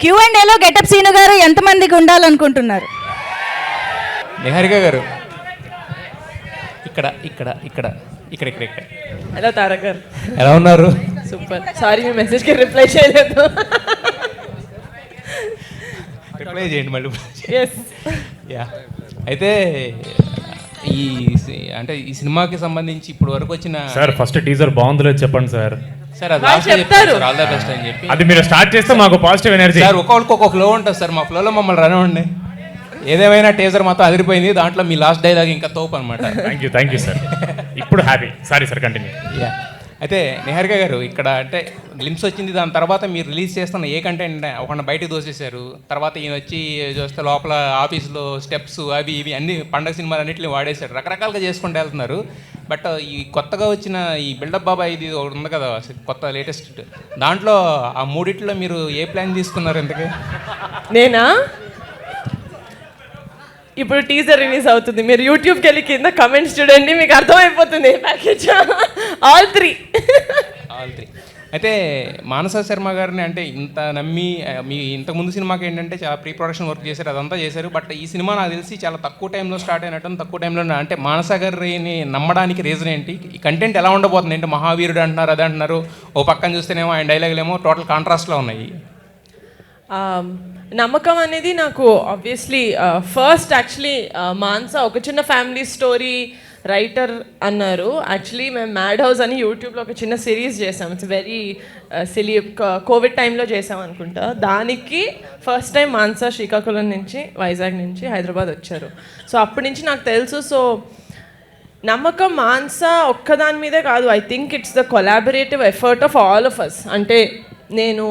Q&Aలో getup scene గారు ఎంతమందికి ఉండాలనుకుంటున్నారు? నిహారిక గారు ఇక్కడ ఇక్కడ ఇక్కడ ఇక్కడ ఇక్కడ ఇక్కడ హలో తారక్ గారు, ఎలా ఉన్నారు? సూపర్. సారీ మీ మెసేజ్కి రిప్లై చేయలేదు. రిప్లై చేయండి మళ్ళీ. ఎస్. యా, అయితే ఈ సినిమాకి సంబంధించి ఇప్పుడు వరకు వచ్చిన సార్ ఫస్ట్ టీజర్ బాగుందో లేదో చెప్పండి సార్. సార్ అది వాళ్ళు లాస్ట్ చెప్తారు. చెప్తారు ఆల్ ద బెస్ట్ అని చెప్పి. అది మీరు స్టార్ట్ చేస్తే మాకు పాజిటివ్ ఎనర్జీ. సార్ ఒక్కొక్కరికి ఒక్కొక్క ఫ్లో ఉంటుంది సార్, మా ఫ్లోలో మమ్మల్ని రనవండి. ఏదేమైనా టీజర్ మొత్తం అదిరిపోయింది, దాంట్లో మీ లాస్ట్ డైలాగ్ ఇంకా తోపు అనమాట. Thank you sir. ఇప్పుడు happy. Sorry sir, continue. Yeah, అయితే నిహారిక గారు ఇక్కడ అంటే గ్లిమ్స్ వచ్చింది, దాని తర్వాత మీరు రిలీజ్ చేస్తున్న ఏ కంటెంట్ ఒక బయటకు దోసేశారు. తర్వాత ఈయన వచ్చి చూస్తే లోపల ఆఫీస్లో స్టెప్స్ అవి ఇవి అన్ని పండగ సినిమాలు అన్నింటినీ వాడేశారు, రకరకాలుగా చేసుకుంటూ వెళ్తున్నారు. బట్ ఈ కొత్తగా వచ్చిన ఈ బిల్డప్ బాబా ఇది ఒకటి ఉంది కదా కొత్త లేటెస్ట్, దాంట్లో ఆ మూడిట్లో మీరు ఏ ప్లాన్ తీసుకున్నారు ఎందుకు? నేనా? ఇప్పుడు టీజర్ రిలీజ్ అవుతుంది, మీరు యూట్యూబ్కి వెళ్ళి కింద కమెంట్స్ చూడండి, మీకు అర్థమైపోతుంది ప్యాకేజ్. All three. అయితే మానస శర్మ గారిని అంటే ఇంత నమ్మి మీ ఇంతకుముందు సినిమాకి ఏంటంటే చాలా ప్రీ ప్రొడక్షన్ వర్క్ చేశారు, అదంతా చేశారు. బట్ ఈ సినిమా నాకు తెలిసి చాలా తక్కువ టైంలో స్టార్ట్ అయినట్టు, తక్కువ టైంలో అంటే మానస గారిని నమ్మడానికి రీజన్ ఏంటి? ఈ కంటెంట్ ఎలా ఉండబోతుంది? అంటే మహావీరుడు అంటున్నారు, అది అంటున్నారు, ఓ పక్కన చూస్తేనేమో ఆయన డైలాగులేమో టోటల్ కాంట్రాస్ట్లో ఉన్నాయి. నమ్మకం అనేది నాకు ఆబ్వియస్లీ ఫస్ట్ యాక్చువల్లీ మాన్సా ఒక చిన్న ఫ్యామిలీ స్టోరీ రైటర్ అన్నారు. యాక్చువల్లీ మేము మ్యాడ్ హౌస్ అని యూట్యూబ్లో ఒక చిన్న సిరీస్ చేసాం. ఇట్స్ వెరీ సిలీ, కోవిడ్ టైంలో చేసాం అనుకుంటా. దానికి ఫస్ట్ టైం మాన్సా శ్రీకాకుళం నుంచి, వైజాగ్ నుంచి హైదరాబాద్ వచ్చారు. సో అప్పటి నుంచి నాకు తెలుసు. సో నమ్మకం మాన్సా ఒక్కదాని మీదే కాదు, I think it's the collaborative effort of all of us. అంటే నేను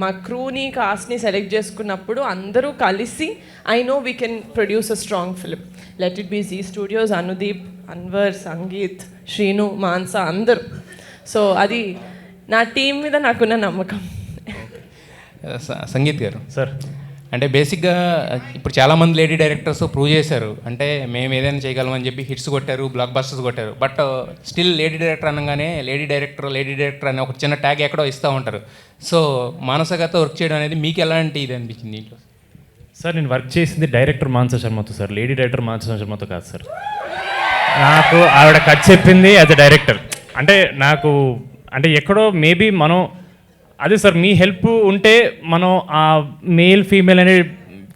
మా క్రూని కాస్ట్ని సెలెక్ట్ చేసుకున్నప్పుడు అందరూ కలిసి I know we can produce a strong film. Let it be Zee Studios, Anudeep, Anwar, Sangeet, Srinu, Mansa అందరూ. సో అది నా టీం మీద నాకున్న నమ్మకం. సంగీత్ గారు సార్, అంటే బేసిక్గా ఇప్పుడు చాలామంది లేడీ డైరెక్టర్స్ ప్రూవ్ చేశారు, అంటే మేము ఏదైనా చేయగలమని చెప్పి హిట్స్ కొట్టారు, బ్లాక్ బస్టర్స్ కొట్టారు. బట్ స్టిల్ లేడీ డైరెక్టర్ అనగానే లేడీ డైరెక్టర్ అనే ఒక చిన్న ట్యాగ్ ఎక్కడో ఇస్తూ ఉంటారు. సో మానసగారితో వర్క్ చేయడం అనేది మీకు ఎలాంటి ఇది అనిపించింది దీంట్లో? సార్ నేను వర్క్ చేసింది డైరెక్టర్ మానస శర్మతో సార్, లేడీ డైరెక్టర్ మానస శర్మతో కాదు సార్. నాకు ఆవిడ కట్ చెప్పింది యాజ్ అ డైరెక్టర్. అంటే నాకు అంటే ఎక్కడో మేబీ మనం అదే సార్, మీ హెల్ప్ ఉంటే మనం ఆ మేల్ ఫీమేల్ అనేది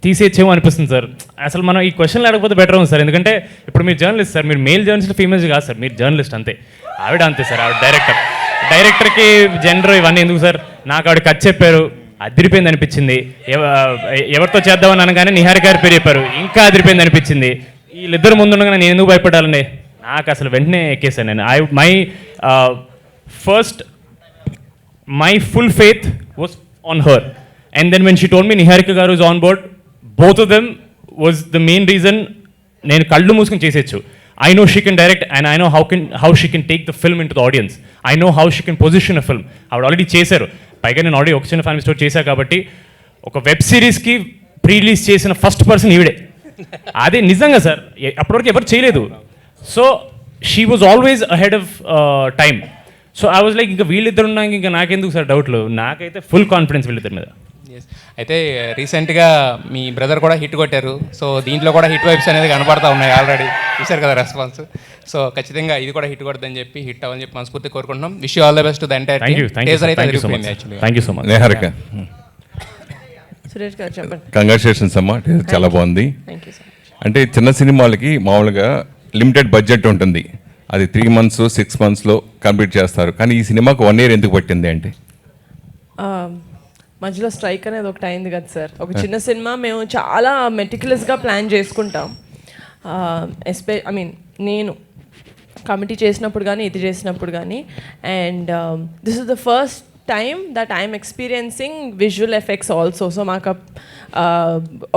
తీసేచ్చేమో అనిపిస్తుంది సార్. అసలు మనం ఈ క్వశ్చన్ లేకపోతే బెటర్ ఉంది సార్, ఎందుకంటే ఇప్పుడు మీరు జర్నలిస్ట్ సార్, మీరు మేల్ జర్నలిస్ట్ ఫీమేల్స్ కాదు సార్, మీరు జర్నలిస్ట్ అంతే. ఆవిడ అంతే సార్, ఆవిడ డైరెక్టర్కి జెండర్ ఇవన్నీ ఎందుకు సార్? నాకు ఆవిడ కట్ చెప్పారు, అదిరిపోయింది అనిపించింది. ఎవరితో చేద్దామని అనగానే నిహారిక గారి పేరు చెప్పారు, ఇంకా అదిరిపోయింది అనిపించింది. వీళ్ళిద్దరు ముందుండగా నేను ఎందుకు భయపడాలండి? నాకు అసలు వెంటనే ఎక్కేసాను నేను. My full faith was on her, and then when she told me Niharika garu is on board, both of them was the main reason నేను కళ్ళు మూసుకొని చేసేచ్చు. I know she can direct and I know how she can take the film into the audience. I know how she can position a film. ఆవిడ already చేశారు. పైగా నేను already ఒక చిన్న family story చేశా కాబట్టి ఒక వెబ్ సిరీస్కి ప్రీ రిలీజ్ చేసిన ఫస్ట్ పర్సన్ ఈవిడే. అదే నిజంగా సార్, అప్పటివరకు ఎవరు చేయలేదు. So she was always ahead of time. So I was like ఇంకా వీళ్ళిద్దరు ఉన్నాక ఇంకా నాకెందుకు సార్ డౌట్లు? నాకైతే ఫుల్ కాన్ఫిడెన్స్ వీళ్ళిద్దరి మీద. అయితే రీసెంట్గా మీ బ్రదర్ కూడా హిట్ కొట్టారు. సో దీంట్లో కూడా హిట్ వైబ్స్ అనేది కనపడతా ఉన్నాయి, ఆల్రెడీ చూశారు కదా రెస్పాన్స్. సో ఖచ్చితంగా ఇది కూడా హిట్ కొడదని చెప్పి హిట్ అవ్వని చెప్పి మనస్ఫూర్తి కోరుకుంటున్నాం. Wish you all the best to the entire team. Teaser అయితే అదిరిపోయింది actually. Thank you so much. Niharika, Suresh గారు చెప్పండి. కంగ్రాచులేషన్స్ అమ్మా, చాలా బాగుంది. Thank you so much. అంటే చిన్న సినిమాలకి మామూలుగా లిమిటెడ్ బడ్జెట్ ఉంటుంది, అది 3 months 6 monthsలో కంప్లీట్ చేస్తారు. కానీ ఈ సినిమాకు 1 year ఎందుకు పట్టింది అంటే? మధ్యలో స్ట్రైక్ అనేది ఒకటి అయింది కదా సార్. ఒక చిన్న సినిమా మేము చాలా మెటిక్యులస్గా ప్లాన్ చేసుకుంటాం. నేను కమిటీ చేసినప్పుడు కానీ ఇది చేసినప్పుడు కానీ, and this is the first time that I am experiencing visual effects also. So మాకు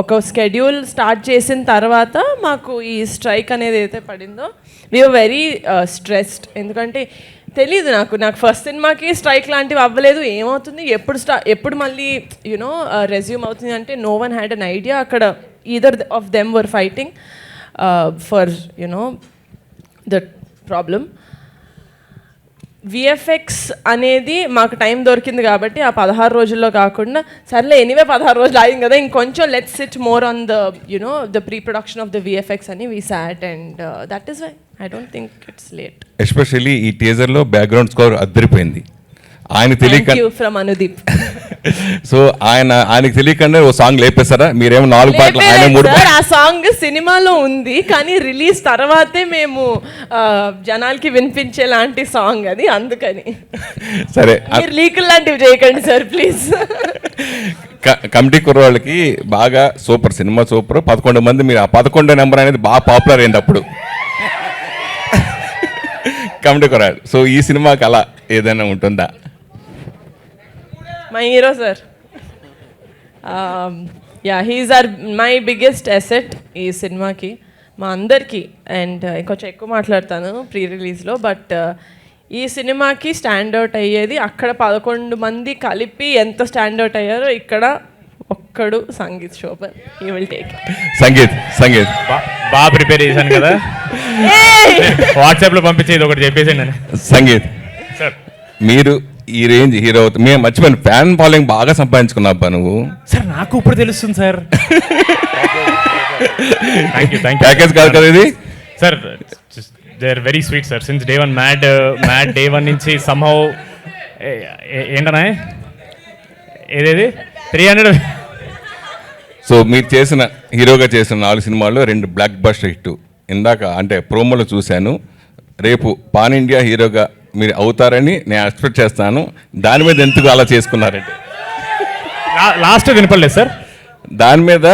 ఒక స్కెడ్యూల్ స్టార్ట్ చేసిన తర్వాత మాకు ఈ స్ట్రైక్ అనేది అయితే పడిందో వీఆర్ వెరీ స్ట్రెస్డ్. ఎందుకంటే తెలీదు నాకు ఫస్ట్ సినిమాకి స్ట్రైక్ లాంటివి అవ్వలేదు. ఏమవుతుంది, ఎప్పుడు మళ్ళీ యునో రెజ్యూమ్ అవుతుంది అంటే no one had an idea. అక్కడ either of them were fighting for you know that problem. VFX అనేది మాకు టైం దొరికింది కాబట్టి ఆ 16 రోజుల్లో కాకుండా సర్లే ఎనీవే 16 రోజులు ఆగింది కదా ఇంకొంచెం let's sit more on the you know the pre production of the VFX అని we sat and that is why I don't think it's late. Especially ఈ టీజర్లో బ్యాక్గ్రౌండ్ స్కోర్ అద్దరిపోయింది. ఆయన తెలియక ఫ్రమ్ అనుదీప్. సో ఆయనకి తెలియకుండా ఓ సాంగ్ లేపేస్తారా? మీరేమో 4 పాటలు, ఆయన 3 ఆ సాంగ్ సినిమాలో ఉంది కానీ రిలీజ్ తర్వాతే మేము జనాలకి వినిపించే లాంటి సాంగ్ అది, అందుకని. సరే, మీరు లీకులు లాంటివి చేయకండి సార్ ప్లీజ్. కమిటీ కుర్రాళ్ళకి బాగా సూపర్ సినిమా సూపర్ 11 మంది, మీరు ఆ 11 నెంబర్ అనేది బాగా పాపులర్ అయింది అప్పుడు కమిటీ కుర్రాళ్ళు. సో ఈ సినిమాకి అలా ఏదైనా ఉంటుందా? My hero sir, yeah he's my biggest asset ఈ సినిమాకి, మా అందరికీ. అండ్ ఇంకొంచెం ఎక్కువ మాట్లాడతాను ప్రీ రిలీజ్లో, బట్ ఈ సినిమాకి స్టాండౌట్ అయ్యేది అక్కడ 11 మంది కలిపి ఎంత స్టాండౌట్ అయ్యారో ఇక్కడ ఒక్కడు Sangeet Shobhan. He will take Sangeet బాగా ప్రిపేర్ చేశాను కదా, వాట్సాప్లో పంపించేది ఒకటి చెప్పేసాను నేను. సంగీత్ సార్, మీరు ఈ రేంజ్ హీరో అవుతుంది, మేము మర్చిపోయిన ఫ్యాన్ ఫాలోయింగ్ బాగా సంపాదించుకున్నాబ్బా నువ్వు. సార్ నాకు ఇప్పుడు తెలుస్తుంది సార్. Thank you. ప్యాకేజ్ కాదు కదా ఇది sir. They are very sweet sir. Since day 1 MAD day 1 నుంచి సమ్హౌ ఏంటనా ఏదేది 300. సో మీరు చేసిన హీరోగా చేసిన 4 సినిమాల్లో 2 బ్లాక్ బస్టర్ హిట్. ఇందాక అంటే ప్రోమోలో చూశాను. రేపు పాన్ ఇండియా హీరోగా మీరు అవుతారని నేను ఎక్స్పెక్ట్ చేస్తాను. దాని మీద ఎందుకు అలా చేసుకున్నారంటే? లాస్ట్ వినపడలేదు సార్. దాని మీద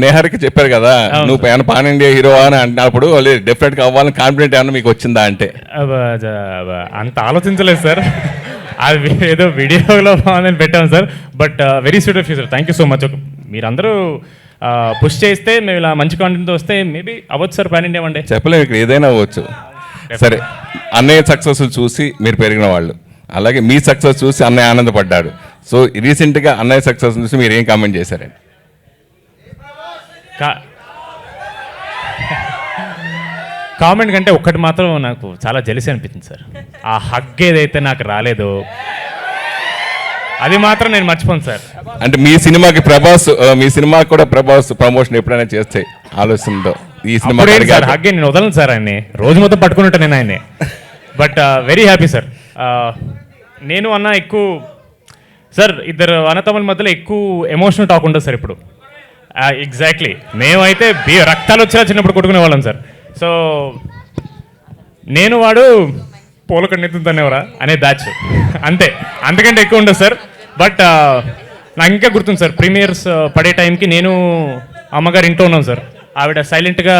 నేహారికి చెప్పారు కదా, నువ్వు పాన్ ఇండియా హీరో అని అంటున్నప్పుడు డెఫినెట్గా అవ్వాలని కాన్ఫిడెంట్ ఏమన్నా మీకు వచ్చిందా అంటే? అంత ఆలోచించలేదు సార్. అది ఏదో వీడియోలో బాగుందని పెట్టాను sir. But very sweet of you sir. Thank you so much. మీరందరూ పుష్ చేస్తే మేము ఇలా మంచి కాంటెంట్ వస్తే మేబీ అవ్వచ్చు sir pan India one day. చెప్పలేము, ఇక్కడ ఏదైనా అవ్వచ్చు. సరే, అన్నయ్య సక్సెస్ చూసి మీరు పెరిగిన వాళ్ళు, అలాగే మీ సక్సెస్ చూసి అన్నయ్య ఆనందపడ్డాడు. సో రీసెంట్గా అన్నయ్య సక్సెస్ చూసి మీరు ఏం కామెంట్ చేశారండి? కామెంట్ కంటే ఒక్కటి మాత్రం నాకు చాలా జెలసీ అనిపించింది సార్. ఆ హగ్ ఏదైతే నాకు రాలేదో అది మాత్రం నేను మర్చిపోను సార్. అంటే మీ సినిమాకి మీ సినిమాకి కూడా ప్రభాస్ ప్రమోషన్ ఎప్పుడైనా చేస్తే ఆలోచనతో ఈ సినిమా హగ్గే నేను వదలను సార్. ఆయన్ని రోజు మొత్తం పట్టుకున్నట్టు నేను ఆయన్ని. But very happy sir. నేను అన్న ఎక్కువ సార్, ఇద్దరు అన్నతమ్ముల మధ్యలో ఎక్కువ ఎమోషనల్ టాక్ ఉంటుంది సార్ ఇప్పుడు. ఎగ్జాక్ట్లీ, మేమైతే రక్తాలు వచ్చేలా చిన్నప్పుడు కొట్టుకునే వాళ్ళం సార్. సో నేను వాడు పోలకన్నెత్తుతానేవరా అనే బ్యాచ్ అంతే, అంతకంటే ఎక్కువ ఉండదు సార్. బట్ నాకు ఇంకా గుర్తుంది సార్, ప్రీమియర్స్ పడే టైంకి నేను అమ్మగారు ఇంట్లో ఉన్నాను సార్. ఆవిడ సైలెంట్గా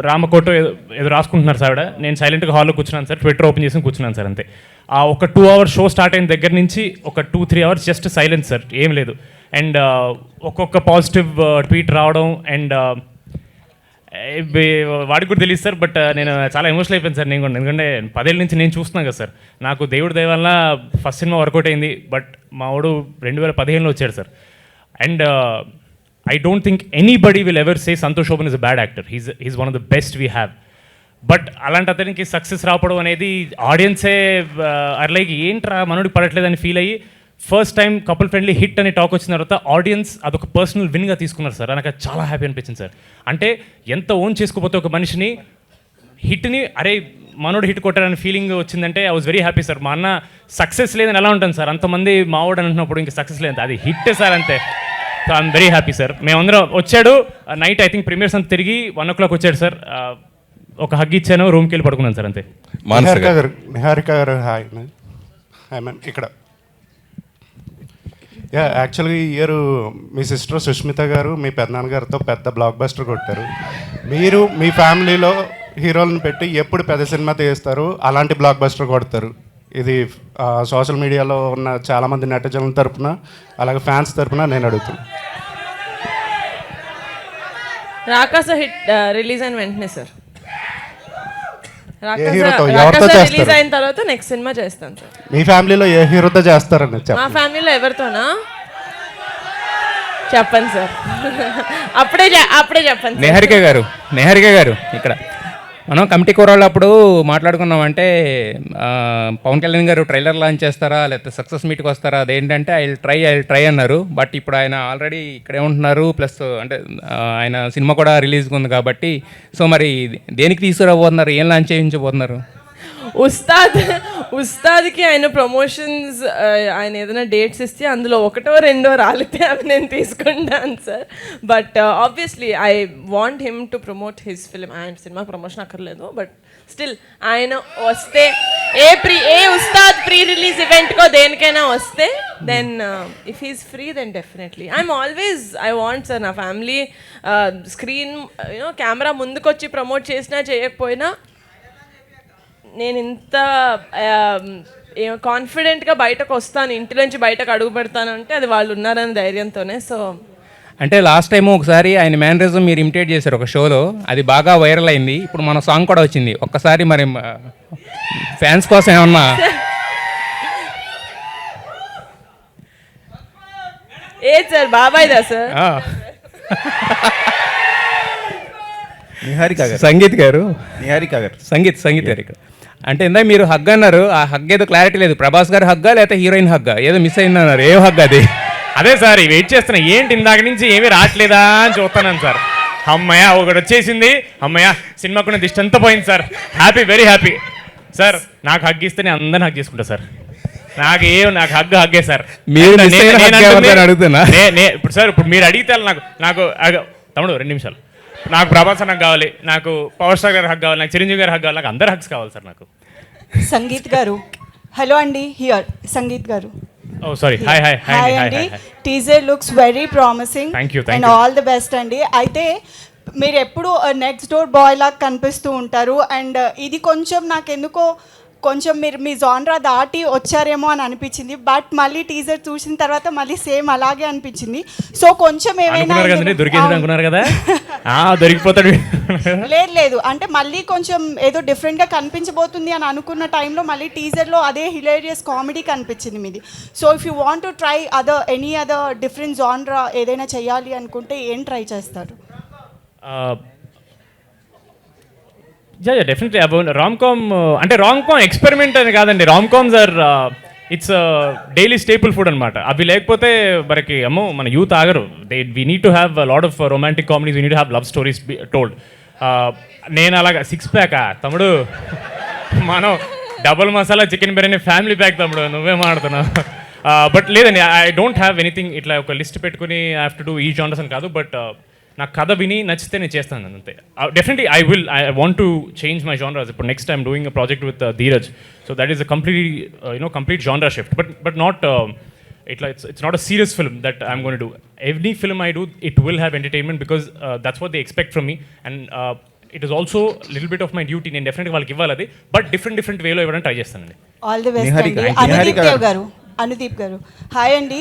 రామకోట ఏదో రాసుకుంటున్నారు సార్. ఆవిడ, నేను సైలెంట్గా హాల్లో కూర్చున్నాను సార్. ట్విట్టర్ ఓపెన్ చేసి కూర్చున్నాను సార్. అంతే. ఆ ఒక 2 hours షో స్టార్ట్ అయిన దగ్గర నుంచి ఒక 2-3 hours జస్ట్ సైలెన్స్ సార్, ఏం లేదు. అండ్ ఒక్కొక్క పాజిటివ్ ట్వీట్ రావడం అండ్ వాడికి కూడా తెలియదు సార్. బట్ నేను చాలా ఎమోషనల్ అయిపోయాను సార్ నేను కూడా. ఎందుకంటే 10 ఏళ్ళ నుంచి నేను చూస్తున్నాను కదా సార్. నాకు దేవుడి దయ వల్ల ఫస్ట్ సినిమా వర్కౌట్ అయింది. బట్ మా వాడు 2015లో వచ్చాడు sir. And I don't think anybody will ever say Santosh Shoban is a bad actor. He's one of the best we have. But అలాంటి అతనికి సక్సెస్ రావడం అనేది ఆడియన్సే లైక్ ఏంట్రా మనోడికి పడట్లేదని ఫీల్ అయ్యి first time couple friendly hit అనే talk వచ్చిన తర్వాత ఆడియన్స్ అదొక పర్సనల్ విన్గా తీసుకున్నారు సార్. నాకు చాలా హ్యాపీ అనిపించింది సార్. అంటే ఎంత ఓన్ చేసుకోపోతే ఒక మనిషిని హిట్ని అరే మనోడు హిట్ కొట్టారని ఫీలింగ్ వచ్చిందంటే I was very happy sir. మా అన్న సక్సెస్ లేదని ఎలా ఉంటుంది సార్, అంతమంది మావాడు అంటున్నప్పుడు ఇంకా సక్సెస్ లేదు, అది హిట్ సార్ అంతే. So I'm very happy sir. మేమందరం వచ్చాడు నైట్, ఐ థింక్ ప్రీమియర్స్ అంతా తిరిగి 1 o'clock వచ్చాడు సార్. ఒక హగ్ ఇచ్చాను, రూమ్కి వెళ్ళి పడుకున్నాను సార్ అంతే. నిహారిక గారు హాయ్ మ్యామ్. ఇక్కడ యాక్చువల్గా ఈ ఇయర్ మీ సిస్టర్ సుష్మిత గారు మీ పెద్దనాన్నగారితో పెద్ద బ్లాక్ బస్టర్ కొట్టారు. మీరు మీ ఫ్యామిలీలో హీరోలను పెట్టి ఎప్పుడు పెద్ద సినిమా తీస్తారు, అలాంటి బ్లాక్ బస్టర్ కొడతారు. ఇది సోషల్ మీడియాలో ఉన్న చాలామంది నెటిజన్ల తరపున అలాగే ఫ్యాన్స్ తరపున నేను అడుగుతున్నాను. రాకాస హిట్ రిలీజ్ అయిన వెంటనే సార్, రిలీజ్ అయిన తర్వాత నెక్స్ట్ సినిమా చేస్తాను సార్. మీ ఫ్యామిలీలో ఏ హీరోతో చేస్తారని మా ఫ్యామిలీలో ఎవరితోనా చెప్పండి సార్. అప్పుడే చెప్పండి. నిహారిక గారు ఇక్కడ మనం కమిటీ కూరళ్ళు అప్పుడు మాట్లాడుకున్నాం అంటే పవన్ కళ్యాణ్ గారు ట్రైలర్ లాంచ్ చేస్తారా లేకపోతే సక్సెస్ మీట్కి వస్తారా, అదేంటంటే ఐ ట్రై అన్నారు. బట్ ఇప్పుడు ఆయన ఆల్రెడీ ఇక్కడే ఉంటున్నారు, ప్లస్ అంటే ఆయన సినిమా కూడా రిలీజ్గా ఉంది కాబట్టి, సో మరి దేనికి తీసుకురాబోతున్నారు, ఏం లాంచ్ చేయించబోతున్నారు? ఉస్తాద్కి ఆయన ప్రమోషన్స్ ఆయన ఏదైనా డేట్స్ ఇస్తే అందులో ఒకటో రెండో రాలితే అవి నేను తీసుకుంటాను sir. But obviously I want him to promote his film. ఆయన సినిమా ప్రమోషన్ అక్కర్లేదు, బట్ స్టిల్ ఆయన వస్తే ఏ ఉస్తాద్ ప్రీ రిలీజ్ ఈవెంట్కో దేనికైనా వస్తే then if he's free then definitely I want sir నా ఫ్యామిలీ స్క్రీన్ కెమెరా ముందుకొచ్చి ప్రమోట్ చేసినా చేయకపోయినా నేను ఇంత కాన్ఫిడెంట్గా బయటకు వస్తాను, ఇంటిలోంచి బయటకు అడుగు పెడతాను అంటే అది వాళ్ళు ఉన్నారని ధైర్యంతోనే. సో అంటే లాస్ట్ టైం ఒకసారి ఆయన మేనరిజం మీరు ఇమిటేట్ చేశారు ఒక షోలో, అది బాగా వైరల్ అయింది. ఇప్పుడు మన సాంగ్ కూడా వచ్చింది. ఒక్కసారి మరి ఫ్యాన్స్ కోసం ఏమన్నా? ఏ సార్ బాబాయ్దా సార్? నిహారిక గారు, సంగీత్ గారు, నిహారిక గారు, సంగీత్ గారు ఇక్కడ అంటే ఇందాక మీరు హగ్ అన్నారు, ఆ హగ్ ఏదో క్లారిటీ లేదు, ప్రభాస్ గారు హగ్గా లేకపోతే హీరోయిన్ హగ్గా, ఏదో మిస్ అయింది అన్నారు, ఏం హగ్ అది? అదే సార్ వెయిట్ చేస్తున్నా, ఏంటి ఇందాక నుంచి ఏమీ రావట్లేదా అని చూస్తున్నాను సార్. అమ్మయ్య ఒకటి వచ్చేసింది, అమ్మయ్య సినిమాకున్న దిష్టి అంతా పోయింది sir. Happy, very happy sir. నాకు హగ్ ఇస్తే నేను అందరిని హగ్ చేసుకుంటా సార్. నాకు హగ్గే సార్. మీరు అడుగుతున్నా ఇప్పుడు సార్, ఇప్పుడు మీరు అడిగితే నాకు తమ్ముడు 2 నిమిషాలు, నాకు ప్రభాస్ నాకు కావాలి, నాకు పవర్ స్టార్ గారు హగ్ కావాలి, నాకు చిరంజీవి గారు హగ్ కావాలి, నాకు అందరు హగ్స్ కావాలి సార్. నాకు సంగీత్ గారు, హలో అండి, హియర్ సంగీత్ గారు. ఓ సారీ, హాయ్ అండి. Teaser looks very promising and all the best అండి. అయితే మీరు ఎప్పుడు నెక్స్ట్ డోర్ బాయ్ లాగా కనిపిస్తూ ఉంటారు, అండ్ ఇది కొంచెం నాకెందుకో కొంచెం మీరు మీ జాన్రా దాటి వచ్చారేమో అని అనిపించింది. బట్ మళ్ళీ టీజర్ చూసిన తర్వాత మళ్ళీ సేమ్ అలాగే అనిపించింది. సో కొంచెం ఏమైనా అనుకున్నారు కదా, దొరికిపోతాడు. లేదు అంటే మళ్ళీ కొంచెం ఏదో డిఫరెంట్గా కనిపించబోతుంది అని అనుకున్న టైంలో మళ్ళీ టీజర్లో అదే హిలేరియస్ కామెడీ కనిపించింది మీది. So if you want to try any other different genre ఏదైనా చేయాలి అనుకుంటే ఏం ట్రై చేస్తారు? డెఫినెట్లీ రామ్ కామ్ అంటే రామ్ కామ్ ఎక్స్పెరిమెంట్ అని కాదండి. Rom coms are it's daily staple food అనమాట. అవి లేకపోతే మనకి మన యూత్ ఆగరు. We need to have lot of romantic comedies, we need to have love stories told. నేను అలాగా 6 ప్యాక్ తమ్ముడు, మనం double masala chicken biryani family pack తమ్ముడు, నువ్వేం ఆడుతున్నావు? బట్ లేదండి, ఐ డోంట్ హ్యావ్ ఎనీథింగ్ ఇట్లా ఒక లిస్ట్ పెట్టుకుని ఐ హ్యావ్ టు డూ ఈ జానర్స్ అని కాదు. బట్ నాకు కథ విని నచ్చితే నేను చేస్తాను అంతే. Definitely I want to change my genres. ఇప్పుడు next I'm doing a project with Dheeraj, so that is a complete genre shift. But not it's not a serious film that I'm going to do. Every film I do, it will have entertainment because that's what they expect from me, and it is also a little bit of my duty. నేను డెఫినెట్గా వాళ్ళకి ఇవ్వాలి అది, but different వేలో ఇవ్వడానికి try చేస్తానండి. All the best అండి. అనుదీప్ గారు, హాయ్ అండి.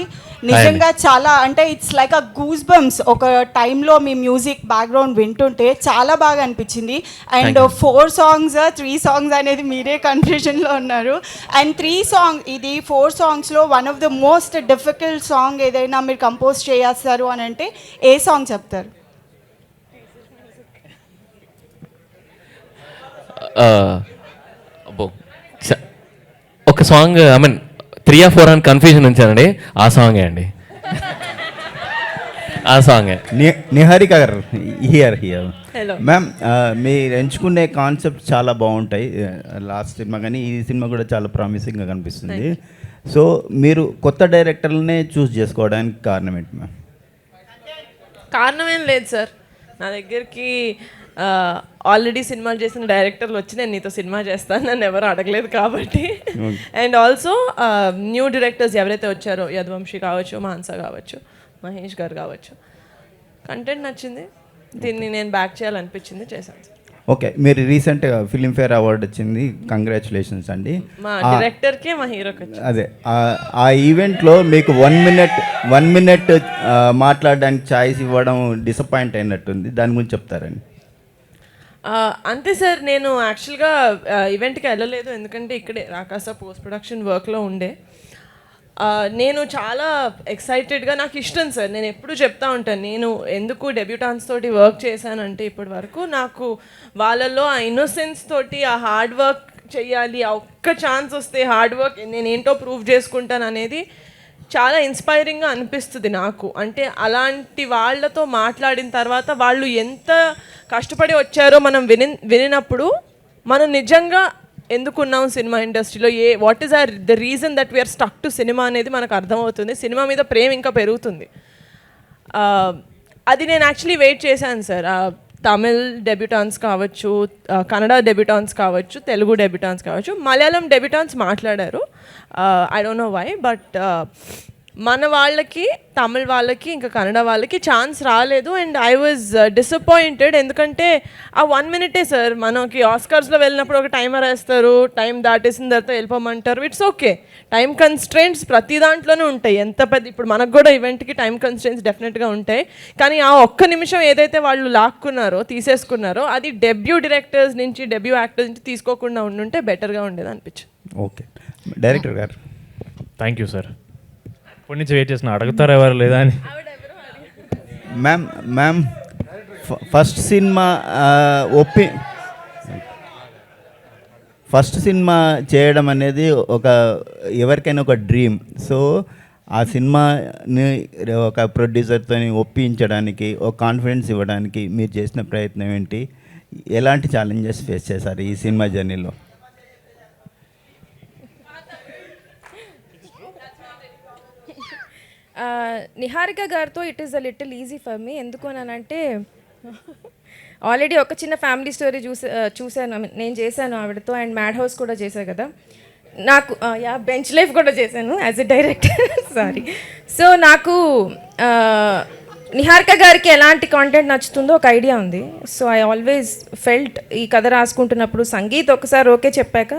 నిజంగా చాలా అంటే it's like a goose bumps. ఒక టైంలో మీ మ్యూజిక్ బ్యాక్గ్రౌండ్ వింటుంటే చాలా బాగా అనిపించింది. అండ్ 4 songs 3 songs అనేది మీరే కన్ఫ్యూజన్లో ఉన్నారు. అండ్ 4 songsలో one of the most difficult song ఏదైనా మీరు కంపోజ్ చేస్తారు అని అంటే ఏ సాంగ్ చెప్తారు? ఒక సాంగ్, ఐ మీన్ 3 or 4 అని కన్ఫ్యూజన్ ఉంచానండి. ఆ సాంగే అండి, ఆ సాంగే. నిహారిక గారు, హియర్ హలో మ్యామ్. మీరు ఎంచుకునే కాన్సెప్ట్ చాలా బాగుంటాయి. లాస్ట్ సినిమా కానీ ఈ సినిమా కూడా చాలా ప్రామిసింగ్గా కనిపిస్తుంది. సో మీరు కొత్త డైరెక్టర్లనే చూస్ చేసుకోవడానికి కారణం ఏంటి మ్యామ్? కారణం ఏం లేదు సార్, నా దగ్గరికి ఆల్రెడీ సినిమాలు చేసిన డైరెక్టర్లు వచ్చి నేను నీతో సినిమా చేస్తాను నన్ను ఎవరు అడగలేదు కాబట్టి. అండ్ ఆల్సో న్యూ డైరెక్టర్స్ ఎవరైతే వచ్చారో, యదువంశీ కావచ్చు, మాన్సా కావచ్చు, మహేష్ గారు కావచ్చు, కంటెంట్ నచ్చింది, దీన్ని నేను బ్యాక్ చేయాలనిపించింది, చేశాను. ఓకే, మీరు రీసెంట్గా ఫిలింఫేర్ అవార్డు వచ్చింది, కంగ్రాచులేషన్స్ అండి. మా డైరెక్టర్కి మా హీరోకి వచ్చింది. అదే ఆ ఈవెంట్లో మీకు 1 minute మాట్లాడడానికి ఛాయిస్ ఇవ్వడం డిసప్పాయింట్ అయినట్టుంది, దాని గురించి చెప్తారండి. అంతే సార్, నేను యాక్చువల్గా ఈవెంట్కి వెళ్ళలేదు ఎందుకంటే ఇక్కడే రాకాస పోస్ట్ ప్రొడక్షన్ వర్క్లో ఉండే. నేను చాలా ఎక్సైటెడ్గా, నాకు ఇష్టం సార్, నేను ఎప్పుడు చెప్తా ఉంటాను, నేను ఎందుకు డెబ్యూటాన్స్ తోటి వర్క్ చేశానంటే ఇప్పటి వరకు నాకు వాళ్ళల్లో ఆ ఇన్నోసెన్స్ తోటి ఆ హార్డ్ వర్క్ చెయ్యాలి, ఆ ఒక్క ఛాన్స్ వస్తే హార్డ్ వర్క్ నేనేంటో ప్రూవ్ చేసుకుంటాను అనేది చాలా ఇన్స్పైరింగ్గా అనిపిస్తుంది నాకు. అంటే అలాంటి వాళ్ళతో మాట్లాడిన తర్వాత వాళ్ళు ఎంత కష్టపడి వచ్చారో మనం వినినప్పుడు మనం నిజంగా ఎందుకున్నాం సినిమా ఇండస్ట్రీలో, what is the reason that we are stuck to cinema అనేది మనకు అర్థమవుతుంది. సినిమా మీద ప్రేమ ఇంకా పెరుగుతుంది. అది నేను యాక్చువల్లీ వెయిట్ చేశాను సార్. తమిళ్ డెబ్యూటాన్స్ కావచ్చు, కన్నడ డెబ్యూటాన్స్ కావచ్చు, తెలుగు డెబ్యూటాన్స్ కావచ్చు, మలయాళం డెబ్యూటాన్స్ మాట్లాడారు. I don't know why, but మన వాళ్ళకి, తమిళ్ వాళ్ళకి, ఇంకా కన్నడ వాళ్ళకి ఛాన్స్ రాలేదు. And I was disappointed. ఎందుకంటే ఆ 1 minute సార్, మనకి ఆస్కార్స్లో వెళ్ళినప్పుడు ఒక టైమర్ వేస్తారు, టైం దాటేసిన తర్వాత వెళ్ళిపోమంటారు. ఇట్స్ ఓకే, టైం కన్స్ట్రెయింట్స్ ప్రతి దాంట్లోనే ఉంటాయి. ఎంత పెద్ద, ఇప్పుడు మనకు కూడా ఈవెంట్కి టైం కన్స్ట్రెయింట్స్ డెఫినెట్గా ఉంటాయి. కానీ ఆ ఒక్క నిమిషం ఏదైతే వాళ్ళు లాక్కున్నారో, తీసేసుకున్నారో, అది డెబ్యూ డైరెక్టర్స్ నుంచి, డెబ్యూ యాక్టర్స్ నుంచి తీసుకోకుండా ఉండుంటే బెటర్గా ఉండేది అనిపించింది. ఓకే, డైరెక్టర్ గారు. Thank you sir. ఇప్పటి నుంచి వెయిట్ చేసిన, అడుగుతారు ఎవరు లేదా అని. మ్యామ్ ఫస్ట్ సినిమా చేయడం అనేది ఎవరికైనా ఒక డ్రీమ్. సో ఆ సినిమాని ఒక ప్రొడ్యూసర్తో ఒప్పించడానికి, ఒక కాన్ఫిడెన్స్ ఇవ్వడానికి మీరు చేసిన ప్రయత్నం ఏంటి? ఎలాంటి ఛాలెంజెస్ ఫేస్ చేశారు ఈ సినిమా జర్నీలో? నిహారిక గారితో it is a little easy for me. ఎందుకు అంటే ఆల్రెడీ ఒక చిన్న ఫ్యామిలీ స్టోరీ చూశాను, నేను చేశాను ఆవిడతో. అండ్ మ్యాడ్ హౌస్ కూడా చేశాను కదా, నాకు బెంచ్ లైఫ్ కూడా చేశాను as a director. Sorry. So నాకు నిహారిక గారికి ఎలాంటి కాంటెంట్ నచ్చుతుందో ఒక ఐడియా ఉంది. సో ఐ ఆల్వేస్ ఫెల్ట్, ఈ కథ రాసుకుంటున్నప్పుడు సంగీత్ ఒకసారి ఓకే చెప్పాక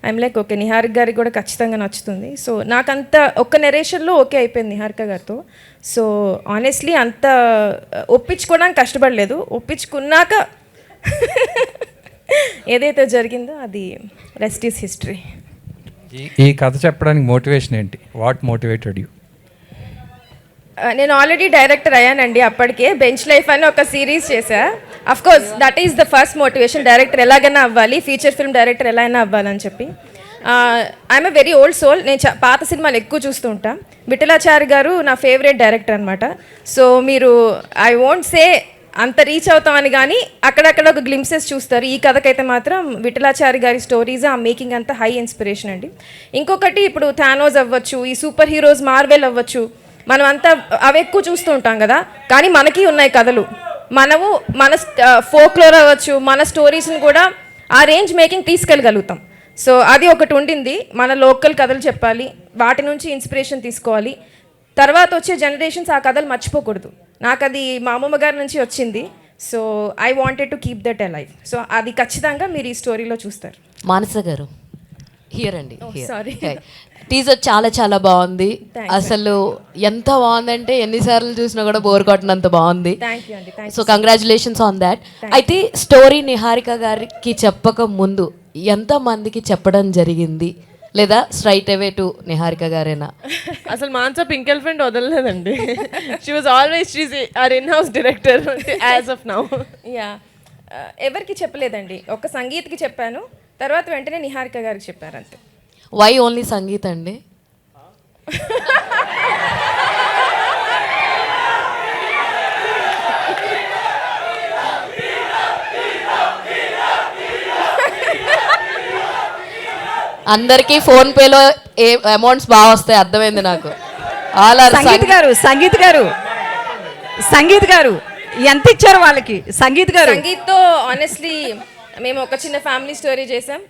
ఐఎమ్ లైక్ ఓకే, నిహారిక గారికి కూడా ఖచ్చితంగా నచ్చుతుంది. సో నాకంత ఒక్క నెరేషన్లో ఓకే అయిపోయింది నిహారిక గారితో. సో ఆనెస్ట్లీ అంత ఒప్పించుకోవడానికి కష్టపడలేదు. ఒప్పించుకున్నాక ఏదైతే జరిగిందో అది రెస్ట్ ఈస్ హిస్టరీ. ఈ కథ చెప్పడానికి మోటివేషన్ ఏంటి? What motivated you? నేను ఆల్రెడీ డైరెక్టర్ అయ్యానండి అప్పటికే. బెంచ్ లైఫ్ అని ఒక సిరీస్ చేశా. Of course that is the first motivation, director ఎలాగైనా అవ్వాలి, ఫీచర్ ఫిల్మ్ డైరెక్టర్ ఎలా అయినా అవ్వాలని చెప్పి. I'm a very old soul, నేను పాత సినిమాలు ఎక్కువ చూస్తూ ఉంటా. విఠలాచారి గారు నా ఫేవరెట్ డైరెక్టర్ అనమాట. సో మీరు ఐ వోంట్ సే అంత రీచ్ అవుతామని, కానీ అక్కడక్కడ ఒక గ్లింప్సెస్ చూస్తారు. ఈ కథకైతే మాత్రం విఠలాచారి గారి స్టోరీస్, ఆ మేకింగ్ అంతా హై ఇన్స్పిరేషన్ అండి. ఇంకొకటి, ఇప్పుడు థానోస్ అవ్వచ్చు, ఈ సూపర్ హీరోస్ మార్వెల్ అవ్వచ్చు, మనం అంతా అవి ఎక్కువ చూస్తూ ఉంటాం కదా. కానీ మనకి ఉన్నాయి కథలు, మనము మన ఫోక్లోర్ అవ్వచ్చు, మన స్టోరీస్ని కూడా ఆ రేంజ్ మేకింగ్ తీసుకెళ్ళగలుగుతాం. సో అది ఒకటి ఉండింది, మన లోకల్ కథలు చెప్పాలి, వాటి నుంచి ఇన్స్పిరేషన్ తీసుకోవాలి. తర్వాత వచ్చే జనరేషన్స్ ఆ కథలు మర్చిపోకూడదు. నాకు అది మా అమ్మమ్మ గారి నుంచి వచ్చింది. So I wanted to keep that alive. So అది ఖచ్చితంగా మీరు ఈ స్టోరీలో చూస్తారు. మానస గారు హియర్ అండి. సారీ, టీజర్ చాలా చాలా బాగుంది. అసలు ఎంత బాగుందంటే ఎన్నిసార్లు చూసినా కూడా బోర్ కొట్టినంత బాగుంది. So congratulations on that. అయితే స్టోరీ నిహారిక గారికి చెప్పక ముందు ఎంత మందికి చెప్పడం జరిగింది, లేదా స్ట్రైట్ అవే టు నిహారిక గారేనా? అసలు మాన్సా పింక్ ఎలిఫెంట్ వదలలేదండి. She was always she's our in house director as of now. ఎవరికి చెప్పలేదండి, ఒక సంగీత్కి చెప్పాను, తర్వాత వెంటనే నిహారిక గారికి చెప్పారు అంతే. వై ఓన్లీ సంగీత్ అండి? అందరికీ ఫోన్ పేలో ఏ అమౌంట్స్ బాగా వస్తాయి అర్థమైంది నాకు. సంగీత్ గారు ఎంత ఇచ్చారు వాళ్ళకి? సంగీత్తో ఆనెస్ట్లీ మేము ఒక చిన్న ఫ్యామిలీ స్టోరీ చేసాం,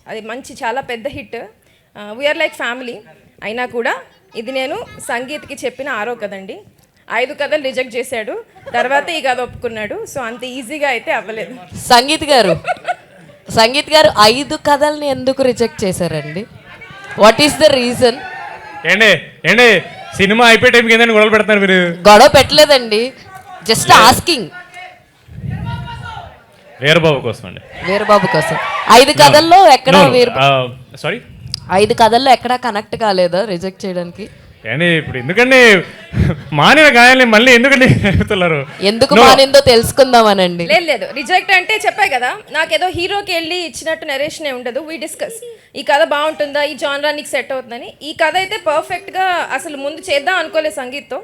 అది మంచి చాలా పెద్ద హిట్. We are like family. అయినా కూడా ఇది నేను సంగీత్కి చెప్పిన 6వ కథండి. 5 కథలు రిజెక్ట్ చేశాడు, తర్వాత ఈ కథ ఒప్పుకున్నాడు. సో అంత ఈజీగా అయితే అవ్వలేదు. సంగీత్ గారు 5 కథల్ని ఎందుకు రిజెక్ట్ చేశారండి? What is the reason? ఏండి సినిమా అయిపోయే టైంకి ఏంటని గొడవ పెడతారు మీరు? గొడవ పెట్టలేదండి, జస్ట్ ఆస్కింగ్. వీరబాబు కోసం అండి. వీరబాబు కోసం 5 కథల్లో ఎక్కడ సారీ 5 కథల్లో ఎక్కడా కనెక్ట్ కాలేదా రిజెక్ట్ చేయడానికి? కానీ ఇప్పుడు ఎందుకండి మానిన గాయాల్ని మళ్ళీ ఎందుకండి చెప్తున్నారు? ఎందుకు మానిందో తెలుసుకుందామనండి. లేదు రిజెక్ట్ అంటే చెప్పాయి కదా, నాకేదో హీరోకి వెళ్ళి ఇచ్చినట్టు నరేషన్ ఉండదు. వీ డిస్కస్ ఈ కథ బాగుంటుందా, ఈ జానరా నీకు సెట్ అవుతుందని. ఈ కథ అయితే పర్ఫెక్ట్గా అసలు ముందు చేద్దాం అనుకోలేదు సంగీత్తో.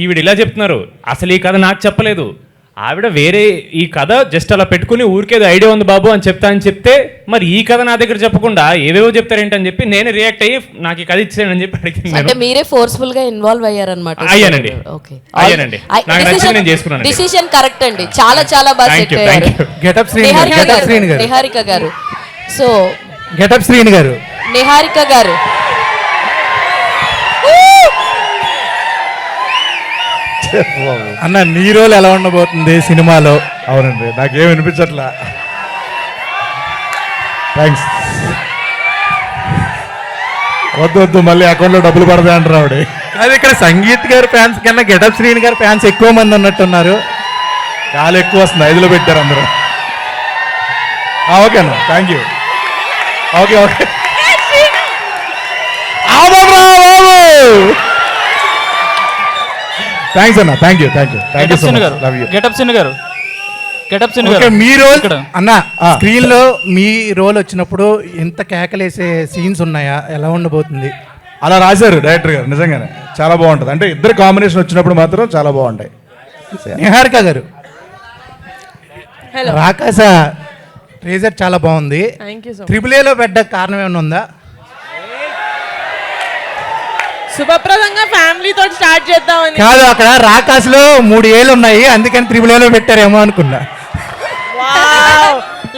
ఈవిడ ఇలా చెప్తున్నారు, అసలు ఈ కథ నాకు చెప్పలేదు. ఆవిడ వేరే ఈ కథ జస్ట్ అలా పెట్టుకుని ఊరికేదో ఐడియా ఉంది బాబు అని చెప్తా అని చెప్తే, మరి ఈ కథ నా దగ్గర చెప్పకుండా ఏవేవో చెప్తారేంటని చెప్పి నేను రియాక్ట్ అయ్యి నాకు ఈ కథ ఇచ్చానని చెప్పి అడిగింది. అంటే మీరే ఫోర్స్ఫుల్ గా ఇన్వాల్వ్ అయ్యారన్నమాట. అయ్యానండి. ఓకే, అయ్యానండి. నాకు నచ్చింది నేను చేసుకున్నాను. డిసిషన్ కరెక్ట్ అండి, చాలా చాలా బాగా సెట్ అయ్యారు. నిహారిక గారు. సో గెటప్ శ్రీని గారు, నిహారిక గారు, అన్న నీ రోల్ ఎలా ఉండబోతుంది సినిమాలో? అవునండి, నాకేం వినిపించట్లా. థ్యాంక్స్. వద్దు మళ్ళీ అకౌంట్లో డబ్బులు పడతాయి అంటారు ఆవిడ. అది ఇక్కడ సంగీత్ గారి ఫ్యాన్స్ కన్నా గెటప్ శ్రీని గారి ఫ్యాన్స్ ఎక్కువ మంది ఉన్నట్టున్నారు. చాలా ఎక్కువ వస్తుంది, 5లో పెట్టారు అందరూ. ఓకే అన్న, థ్యాంక్ యూ. ఓకే థ్యాంక్స్ అన్న, thank you so much. Love you. Getup sin గారు. మీ రోల్ అన్న స్క్రీన్ లో మీ రోల్ వచ్చినప్పుడు ఎంత కేకలేసే సీన్స్ ఉన్నాయా? ఎలా ఉండబోతుంది? అలా రాశారు డైరెక్టర్ గారు, నిజంగానే చాలా బాగుంటుంది. అంటే ఇద్దరు కాంబినేషన్ వచ్చినప్పుడు మాత్రం చాలా బాగుంటాయి. నిహారిక గారు, రాకాస ట్రేజర్ చాలా బాగుంది. AAA పెట్ట కారణం ఏమైనా ఉందా? శుభప్రదంగా ఫ్యామిలీతో స్టార్ట్ చేద్దామని కాదు, అక్కడ రాకాసులో 3 ఏళ్ళు ఉన్నాయి, అందుకని AAA పెట్టారేమో అనుకున్నా.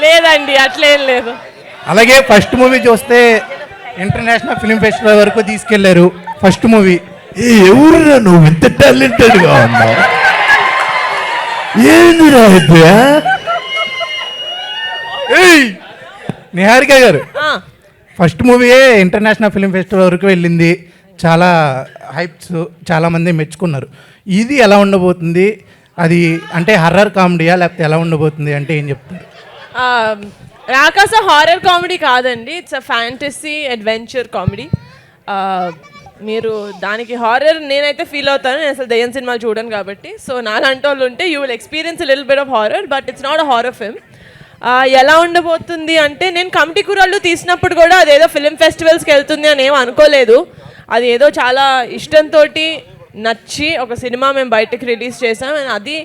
లేదండి, అట్లేం లేదు. అలాగే ఫస్ట్ మూవీ చూస్తే ఇంటర్నేషనల్ ఫిల్మ్ ఫెస్టివల్ వరకు తీసుకెళ్లారు. ఫస్ట్ మూవీ ఎవరురా నువ్వు ఇంత టాలెంటెడ్గా ఉన్నావు? ఏందిరా నిహారిక గారు, ఫస్ట్ మూవీయే ఇంటర్నేషనల్ ఫిల్మ్ ఫెస్టివల్ వరకు వెళ్ళింది. చాలా హైప్స్, చాలామంది మెచ్చుకున్నారు. ఇది ఎలా ఉండబోతుంది? అది అంటే హర్రర్ కామెడీయా లేకపోతే ఎలా ఉండబోతుంది అంటే ఏం చెప్తారు? రాకాస హారర్ కామెడీ కాదండి, it's a fantasy adventure comedy. మీరు దానికి హారర్ నేనైతే ఫీల్ అవుతాను, నేను అసలు దయ్యం సినిమాలు చూడను కాబట్టి. సో నాలాంటి వాళ్ళు ఉంటే you will experience little bit of horror, but it's not a horror film. ఎలా ఉండబోతుంది అంటే, నేను కమిటీ కుర్రాళ్ళు తీసినప్పుడు కూడా అదేదో ఫిల్మ్ ఫెస్టివల్స్కి వెళ్తుంది అని ఏం అనుకోలేదు. అది ఏదో చాలా ఇష్టంతో నచ్చి ఒక సినిమా మేము బయటకు రిలీజ్ చేసాం. అండ్ అది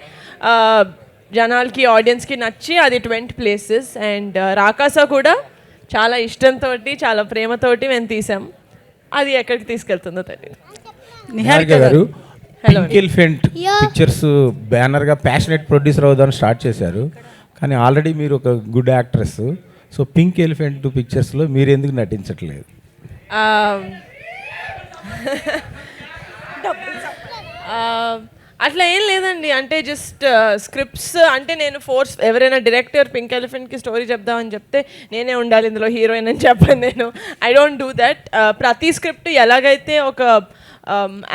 జనాలకి, ఆడియన్స్కి నచ్చి అది 20 ప్లేసెస్. అండ్ రాకాస కూడా చాలా ఇష్టంతో, చాలా ప్రేమతోటి మేము తీసాం. అది ఎక్కడికి తీసుకెళ్తుందో తెలియదు. Niharika garu, pink elephant pictures బ్యానర్గా ప్యాషనెట్ ప్రొడ్యూసర్ అవుదామని స్టార్ట్ చేశారు, కానీ ఆల్రెడీ మీరు ఒక good actress. So pink elephant పిక్చర్స్లో మీరు ఎందుకు నటించట్లేదు? అట్లా ఏం లేదండి, అంటే జస్ట్ స్క్రిప్ట్స్ అంటే నేను ఎవరైనా డైరెక్టర్ పింక్ ఎలిఫెంట్కి స్టోరీ చెప్దామని చెప్తే నేనే ఉండాలి ఇందులో హీరోయిన్ అని చెప్పాను నేను. I don't do that. ప్రతి స్క్రిప్ట్ ఎలాగైతే ఒక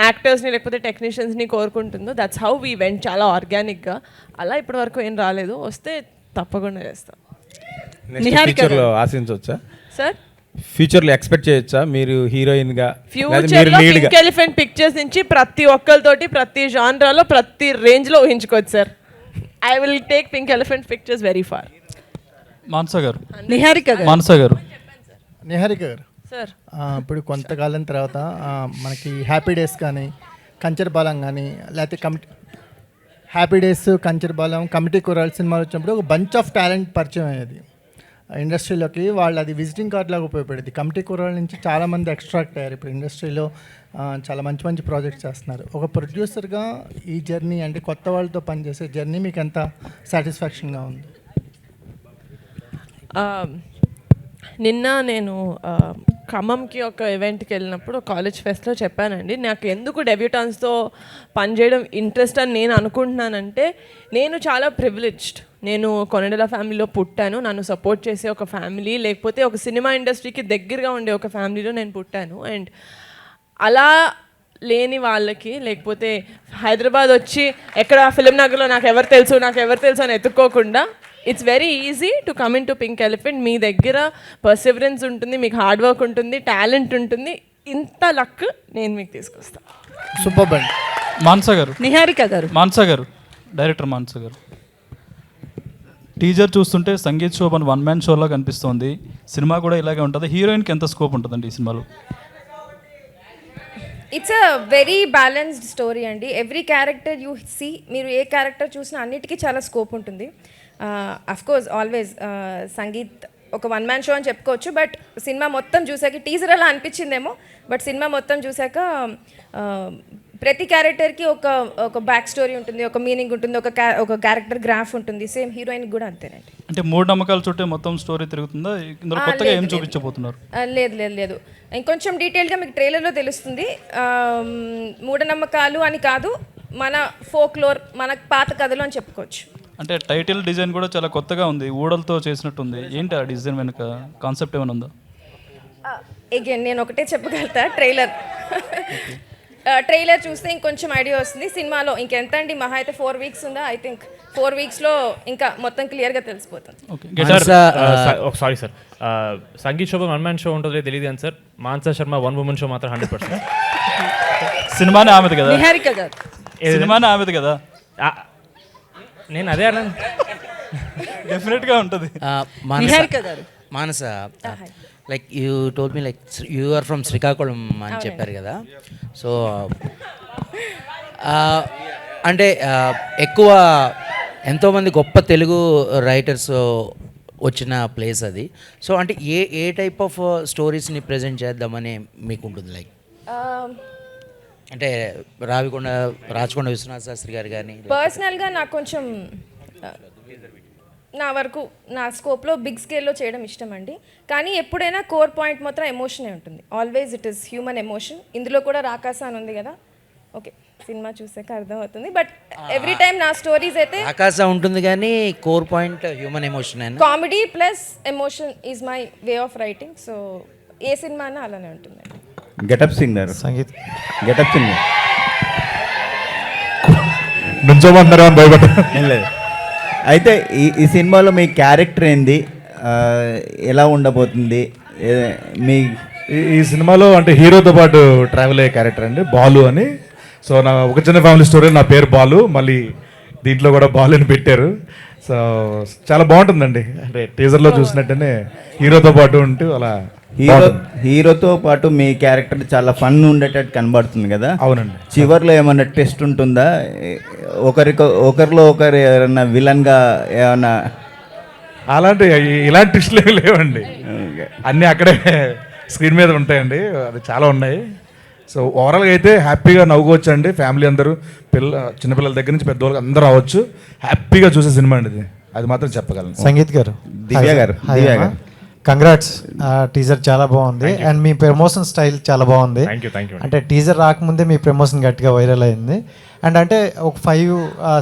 యాక్టర్స్ని లేకపోతే టెక్నీషియన్స్ని కోరుకుంటుందో దట్స్ హౌ వీ వెంట్, చాలా ఆర్గానిక్గా. అలా ఇప్పటి వరకు ఏం రాలేదు, వస్తే తప్పకుండా చేస్తాం. ఫ్యూచర్లో ఆశించవచ్చా సార్? ఫ్యూచర్లో ఎక్స్పెక్ట్ చేయొచ్చా మీరు హీరోయిన్గా? ఫ్యూచర్లో పింక్ ఎలిఫెంట్ పిక్చర్స్ నుంచి ప్రతి ఒక్కరితోటి ప్రతి జానరాలో ప్రతి రేంజ్లో ఊహించుకోవచ్చు sir. I will take pink elephant pictures very far. Manasa garu. Niharika garu. మానస గారు. నిహారిక గారు సార్, ఇప్పుడు కొంతకాలం తర్వాత మనకి హ్యాపీ డేస్ కానీ, కంచరపాలెం కానీ, లేకపోతే హ్యాపీ డేస్, కంచరపాలెం, కమిటీ కుర్రాళ్ళు సినిమాలు వచ్చినప్పుడు ఒక బంచ్ ఆఫ్ టాలెంట్ పరిచయం అయ్యేది ఇండస్ట్రీలోకి. వాళ్ళు అది విజిటింగ్ కార్డ్ లాగా ఉపయోగపడేది. కమిటీ కుర్రాళ్ళ నుంచి చాలామంది ఎక్స్ట్రాక్ట్ అయ్యారు. ఇప్పుడు ఇండస్ట్రీలో చాలా మంచి మంచి ప్రాజెక్ట్స్ చేస్తున్నారు. ఒక ప్రొడ్యూసర్గా ఈ జర్నీ, అంటే కొత్త వాళ్ళతో పనిచేసే జర్నీ మీకు ఎంత సాటిస్ఫాక్షన్గా ఉంది? నిన్న నేను ఖమ్మంకి ఒక ఈవెంట్కి వెళ్ళినప్పుడు కాలేజ్ ఫెస్ట్లో చెప్పానండి, నాకు ఎందుకు డెబ్యూటాన్స్తో పనిచేయడం ఇంట్రెస్ట్ అని నేను అనుకుంటున్నానంటే, నేను చాలా ప్రివిలేజ్డ్. నేను కొనడెల ఫ్యామిలీలో పుట్టాను, నన్ను సపోర్ట్ చేసే ఒక ఫ్యామిలీ, లేకపోతే ఒక సినిమా ఇండస్ట్రీకి దగ్గరగా ఉండే ఒక ఫ్యామిలీలో నేను పుట్టాను. అండ్ అలా లేని వాళ్ళకి, లేకపోతే హైదరాబాద్ వచ్చి ఎక్కడ ఫిలిం నగర్లో నాకు ఎవరు తెలుసు అని ఎత్తుక్కోకుండా it's very easy to come in to pink elephant. మీ దగ్గర పర్సివరెన్స్ ఉంటుంది, మీకు హార్డ్ వర్క్ ఉంటుంది, టాలెంట్ ఉంటుంది. ఇంత లక్ నేను మీకు తీసుకొస్తాను. సూపర్ బండి. మాన్సా గారు, నిహారిక గారు, మాన్సా గారు, డైరెక్టర్ మాన్సా గారు, టీజర్ చూస్తుంటే సంగీత్ శోభన్ వన్ మ్యాన్ షోలా కనిపిస్తోంది. సినిమా కూడా ఇలాగే ఉంటుంది. హీరోయిన్కి ఎంత స్కోప్ ఉంటుందండి ఈ సినిమాలో? It's a very balanced story అండి. ఎవ్రీ క్యారెక్టర్ యూ సీ, మీరు ఏ క్యారెక్టర్ చూసినా అన్నిటికీ చాలా స్కోప్ ఉంటుంది. అఫ్కోర్స్ ఆల్వేస్ సంగీత్ ఒక వన్ మ్యాన్ షో అని చెప్పుకోవచ్చు. బట్ సినిమా మొత్తం చూసాక, టీజర్ అలా అనిపించిందేమో, బట్ సినిమా మొత్తం చూసాక ప్రతి క్యారెక్టర్కి ఒక బ్యాక్ స్టోరీ ఉంటుంది, ఒక మీనింగ్ ఉంటుంది, ఒక క్యారెక్టర్ గ్రాఫ్ ఉంటుంది. సేమ్ హీరోయిన్ కూడా అంతేనండి. అంటే మూడు నమ్మకాల చుట్టే మొత్తం స్టోరీ తిరుగుతుందా? ఇందులో కొత్తగా ఏం చూపించబోతున్నారు? లేదు లేదు లేదు, ఇంకొంచెం డీటెయిల్గా మీకు ట్రైలర్లో తెలుస్తుంది. మూఢనమ్మకాలు అని కాదు, మన ఫోక్లోర్, మన పాత కథలు అని చెప్పుకోవచ్చు. అంటే టైటిల్ డిజైన్ కూడా చాలా కొత్తగా ఉంది, ఊడలతో చేసినట్టుంది. ఏంటి ఆ డిజైన్ వెనుక కాన్సెప్ట్ ఏమైనా ఉందా? అగైన్ నేను ఒకటే చెప్పగలుగుతా, ట్రైలర్ చూస్తే ఇంకొంచెం ఐడియా వస్తుంది. సినిమాలో ఇంకెంత అండి, మహా అయితే 4 weeks ఉందా? ఐ థింక్ 4 weeksలో ఇంకా మొత్తం క్లియర్గా తెలిసిపోతుంది. Sorry sir, Sangeet Shobhan one man show ఉంటుందో తెలియదు అని sir. Mansa Sharma one women show మాత్రం 100%. సినిమానే ఆమెది కదా, నిహారిక గారు, సినిమానే ఆమెది కదా. నేను అదే అన్నాను, డెఫినెట్గా ఉంటుంది. Niharika garu, Manasa, like you told me like you are from Srikakulam అని చెప్పారు కదా. సో అంటే ఎక్కువ ఎంతోమంది గొప్ప తెలుగు రైటర్స్ వచ్చిన ప్లేస్ అది. సో అంటే ఏ టైప్ ఆఫ్ స్టోరీస్ని ప్రజెంట్ చేద్దామని మీకు ఉంటుంది? లైక్ అంటే రాచకొండ విశ్వనాథ శాస్త్రి గారు కానీ. పర్సనల్గా నాకు కొంచెం నా వరకు నా స్కోప్లో బిగ్ స్కేల్లో చేయడం ఇష్టం అండి. కానీ ఎప్పుడైనా కోర్ పాయింట్ మాత్రం ఎమోషనే ఉంటుంది. Always it is human emotion. ఇందులో కూడా రాకాస అని ఉంది కదా, ఓకే సినిమా చూసాక అర్థమవుతుంది. బట్ ఎవ్రీ టైం నా స్టోరీస్ అయితే ఆకాశ ఉంటుంది కానీ core point human emotion, comedy plus emotion is my way of writing. So ఏ సినిమా అయినా అలానే ఉంటుంది. Getup singer Sangeet, getup singer నుంచోమంటారా అని భయపడ్డా. ఏం లేదు. అయితే ఈ సినిమాలో మీ క్యారెక్టర్ ఏంది, ఎలా ఉండబోతుంది? మీ ఈ సినిమాలో అంటే హీరోతో పాటు ట్రావెల్ అయ్యే క్యారెక్టర్ అండి, బాలు అని. సో నా ఒక చిన్న ఫ్యామిలీ స్టోరీ, నా పేరు బాలు, మళ్ళీ దీంట్లో కూడా బాలు అని పెట్టారు. సో చాలా బాగుంటుందండి. అంటే టీజర్లో చూసినట్టనే హీరోతో పాటు ఉంటూ అలా. హీరోతో పాటు మీ క్యారెక్టర్ చాలా ఫన్ ఉండేటట్టు కనబడుతుంది కదా. అవునండి. చివర్లో ఏమన్నా టెస్ట్ ఉంటుందా? ఒకరిలో ఒకరు ఏమన్నా విలన్గా ఏమన్నా? ఇలాంటి ట్విస్టులు ఏమి లేవండి, అన్నీ అక్కడే స్క్రీన్ మీద ఉంటాయండి. అది చాలా ఉన్నాయి. సో ఓవరాల్గా అయితే హ్యాపీగా నవ్వుకోవచ్చు అండి. ఫ్యామిలీ అందరూ, చిన్నపిల్లల దగ్గర నుంచి పెద్దవాళ్ళకి అందరూ రావచ్చు, హ్యాపీగా చూసే సినిమా అండి ఇది. అది మాత్రం చెప్పగలను. సంగీత్ గారు, దివ్య గారు, కంగ్రాట్స్. టీజర్ చాలా బాగుంది అండ్ మీ ప్రమోషన్ స్టైల్ చాలా బాగుంది. అంటే టీజర్ రాకముందే మీ ప్రమోషన్ గట్టిగా వైరల్ అయింది. అండ్ అంటే ఒక 5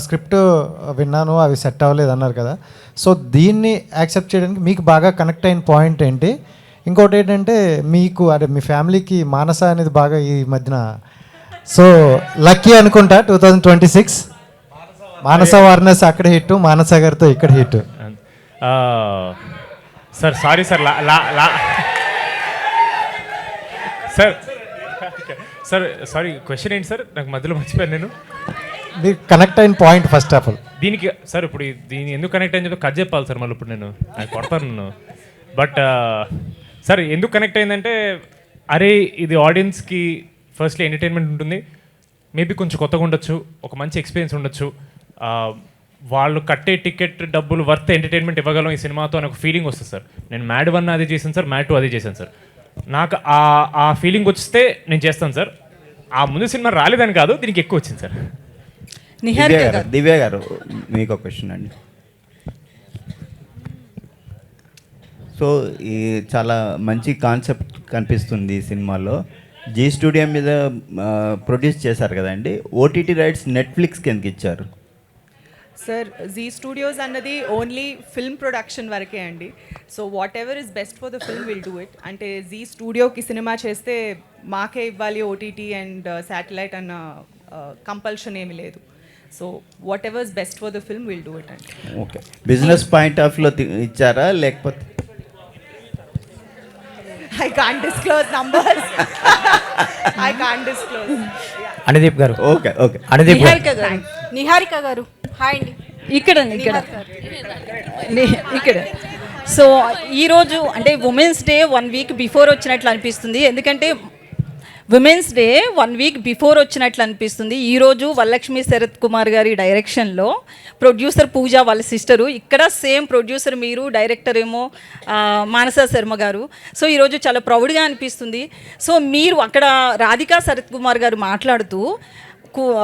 స్క్రిప్ట్ విన్నాను, అవి సెట్ అవ్వలేదు అన్నారు కదా. సో దీన్ని యాక్సెప్ట్ చేయడానికి మీకు బాగా కనెక్ట్ అయిన పాయింట్ ఏంటి? ఇంకోటి ఏంటంటే మీకు అంటే మీ ఫ్యామిలీకి మానస అనేది బాగా ఈ మధ్యన సో లక్కీ అనుకుంటా 2026 మానస వారణాసి అక్కడ హిట్, మానస గారితో ఇక్కడ hit. Sir sorry sir, sir sir sorry, question ఏంటి సార్? నాకు మధ్యలో మర్చిపోయాను నేను. మీరు కనెక్ట్ అయిన పాయింట్ ఫస్ట్ ఆఫ్ ఆల్ దీనికి సార్, ఇప్పుడు దీన్ని ఎందుకు కనెక్ట్ అయిందో కట్ చెప్పాలి సార్ మళ్ళీ. ఇప్పుడు నేను కొడతాను నేను. బట్ సార్ ఎందుకు కనెక్ట్ అయిందంటే, అరే ఇది ఆడియన్స్కి ఫస్ట్లీ ఎంటర్టైన్మెంట్ ఉంటుంది, మేబీ కొంచెం కొత్తగా ఉండొచ్చు, ఒక మంచి ఎక్స్పీరియన్స్ ఉండొచ్చు, వాళ్ళు కట్టే టికెట్ డబ్బులు వర్త్ ఎంటర్టైన్మెంట్ ఇవ్వగలం ఈ సినిమాతో అని ఒక ఫీలింగ్ వస్తుంది సార్. నేను మ్యాడ్ 1 అదే చేశాను సార్, మ్యాడ్ 2 అదే చేశాను సార్. నాకు ఆ ఫీలింగ్ వస్తే నేను చేస్తాను సార్. ఆ ముందు సినిమా రాలేదని కాదు, దీనికి ఎక్కువ వచ్చింది సార్. దివ్య గారు మీకు ఒక క్వశ్చన్ అండి. సో ఈ చాలా మంచి కాన్సెప్ట్ కనిపిస్తుంది ఈ సినిమాలో. జీ స్టూడియో మీద ప్రొడ్యూస్ చేశారు కదండి, ఓటీటీ రైట్స్ నెట్ఫ్లిక్స్కి ఎందుకు ఇచ్చారు? సార్ జీ స్టూడియోస్ అన్నది ఓన్లీ ఫిల్మ్ ప్రొడక్షన్ వరకే అండి. So what ever is best for the film will do it. అంటే జీ స్టూడియోకి సినిమా చేస్తే మాకే ఇవ్వాలి ఓటీటీ అండ్ శాటిలైట్ అన్న కంపల్షన్ ఏమీ లేదు. So what ever is best for the film will do it అండి. ఓకే, బిజినెస్ పాయింట్ ఆఫ్ లో ఇచ్చారా లేకపోతే? I can't disclose numbers. I can't disclose. Anudeep గారు. ఓకే ఓకే, అనుదీప్ గారు. నిహారిక గారు హాయ్ అండి. ఇక్కడ సో ఈరోజు అంటే ఉమెన్స్ డే 1 వీక్ బిఫోర్ వచ్చినట్లు అనిపిస్తుంది. ఎందుకంటే ఉమెన్స్ డే 1 వీక్ బిఫోర్ వచ్చినట్లు అనిపిస్తుంది. ఈరోజు వరలక్ష్మి శరత్ కుమార్ గారి డైరెక్షన్లో ప్రొడ్యూసర్ పూజ వాళ్ళ సిస్టరు, ఇక్కడ సేమ్ ప్రొడ్యూసర్ మీరు, డైరెక్టర్ ఏమో మానస శర్మ గారు. సో ఈరోజు చాలా ప్రౌడ్గా అనిపిస్తుంది. సో మీరు అక్కడ రాధికా శరత్ కుమార్ గారు మాట్లాడుతూ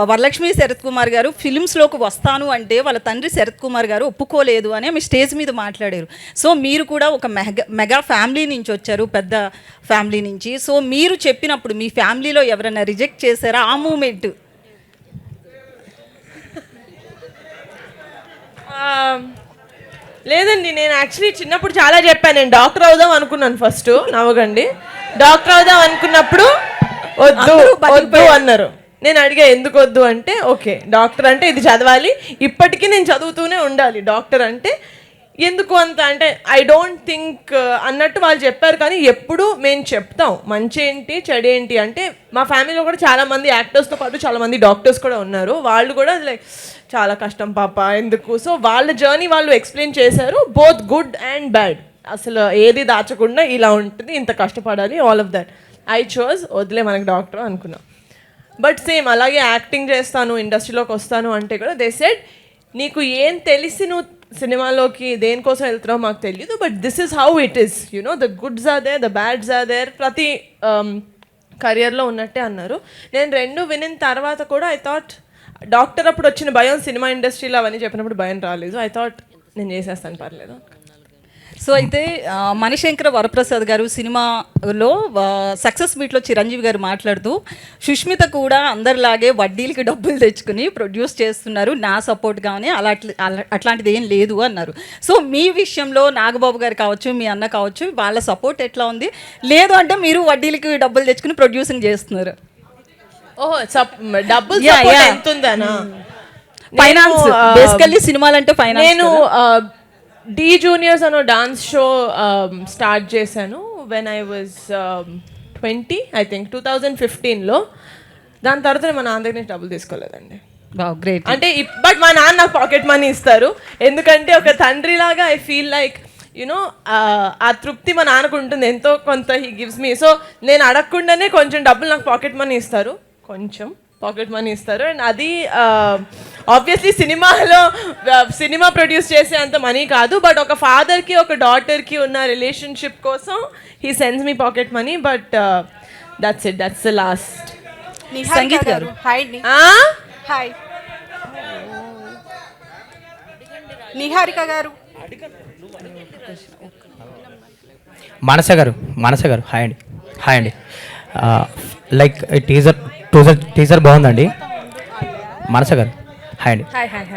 వరలక్ష్మి శరత్ కుమార్ గారు ఫిలిమ్స్లోకి వస్తాను అంటే వాళ్ళ తండ్రి శరత్ కుమార్ గారు ఒప్పుకోలేదు అని మీ స్టేజ్ మీద మాట్లాడారు. సో మీరు కూడా ఒక మెగా ఫ్యామిలీ నుంచి వచ్చారు, పెద్ద ఫ్యామిలీ నుంచి. సో మీరు చెప్పినప్పుడు మీ ఫ్యామిలీలో ఎవరైనా రిజెక్ట్ చేశారా ఆ మూమెంట్? లేదండి, నేను యాక్చువల్లీ చిన్నప్పుడు చాలా చెప్పాను. నేను డాక్టర్ అవుదాం అనుకున్నాను. ఫస్ట్ నవ్వకండి, డాక్టర్ అవుదాం అనుకున్నప్పుడు వద్దు అన్నారు. నేను అడిగా ఎందుకు వద్దు అంటే, ఓకే డాక్టర్ అంటే ఇది చదవాలి, ఇప్పటికీ నేను చదువుతూనే ఉండాలి, డాక్టర్ అంటే ఎందుకు అంత అంటే ఐ డోంట్ థింక్ అన్నట్టు వాళ్ళు చెప్పారు. కానీ ఎప్పుడు మేము చెప్తాం మంచి ఏంటి చెడు ఏంటి అంటే, మా ఫ్యామిలీలో కూడా చాలామంది యాక్టర్స్తో పాటు చాలామంది డాక్టర్స్ కూడా ఉన్నారు. వాళ్ళు కూడా లైక్ చాలా కష్టం పాప ఎందుకు. సో వాళ్ళ జర్నీ వాళ్ళు ఎక్స్ప్లెయిన్ చేశారు, బోత్ గుడ్ అండ్ బ్యాడ్. అసలు ఏది దాచకుండా ఇలా ఉంటుంది, ఇంత కష్టపడాలి, all of that. I chose వదిలే మనకి డాక్టర్ అనుకున్నాం. బట్ సేమ్ అలాగే యాక్టింగ్ చేస్తాను, ఇండస్ట్రీలోకి వస్తాను అంటే కూడా దే సెడ్ నీకు ఏం తెలిసి నువ్వు సినిమాలోకి దేనికోసం వెళ్తున్నావు మాకు తెలియదు, but this is how it is, you know the goods are there, the bads are there, ప్రతి కెరియర్లో ఉన్నట్టే అన్నారు. నేను రెండు వినిన తర్వాత కూడా ఐ థాట్ డాక్టర్ అప్పుడు వచ్చిన భయం సినిమా ఇండస్ట్రీలో అవన్నీ చెప్పినప్పుడు భయం రాలేదు. ఐ థాట్ నేను చేసేస్తాను పర్లేదు. సో అయితే మణిశంకర వరప్రసాద్ గారు సినిమాలో సక్సెస్ మీట్లో చిరంజీవి గారు మాట్లాడుతూ సుష్మిత కూడా అందరిలాగే వడ్డీలకి డబ్బులు తెచ్చుకుని ప్రొడ్యూస్ చేస్తున్నారు, నా సపోర్ట్ కానీ అట్లాంటిది ఏం లేదు అన్నారు. సో మీ విషయంలో నాగబాబు గారు కావచ్చు, మీ అన్న కావచ్చు, వాళ్ళ సపోర్ట్ ఎట్లా ఉంది? లేదు అంటే మీరు వడ్డీలకి డబ్బులు తెచ్చుకుని ప్రొడ్యూసింగ్ చేస్తున్నారు? ఓహో, డబ్బులు ఎంత ఉందనా? ఫైనాన్స్ బేసికల్లీ సినిమాలంటే ఫైనాన్స్. నేను డి జూనియర్స్ అనే డాన్స్ షో స్టార్ట్ చేశాను when I was 20 I think 2015లో. దాని తర్వాత మా నాన్న దగ్గర నుంచి డబ్బులు తీసుకోలేదండి. గ్రేట్. అంటే బట్ మా నాన్న నాకు పాకెట్ మనీ ఇస్తారు, ఎందుకంటే ఒక తండ్రిలాగా ఐ ఫీల్ లైక్ యునో ఆ తృప్తి మా నాన్నకు ఉంటుంది, ఎంతో కొంత హీ గివ్స్ మీ. సో నేను అడగకుండానే కొంచెం డబ్బులు నాకు పాకెట్ మనీ ఇస్తారు, కొంచెం పాకెట్ మనీ ఇస్తారు. అండ్ అది ఆబ్వియస్లీ సినిమా ప్రొడ్యూస్ చేసే అంత మనీ కాదు, బట్ ఒక ఫాదర్కి ఒక డాటర్కి ఉన్న రిలేషన్షిప్ కోసం he sends me pocket money. But that's it, that's the last. Sangeet గారు హాయ్. హాయ్ నిహారిక గారు. మానస గారు హాయ్ అండి. హాయ్ అండి. లైక్ టీజర్ బాగుందండి. మానస గారు హాయ్ అండి.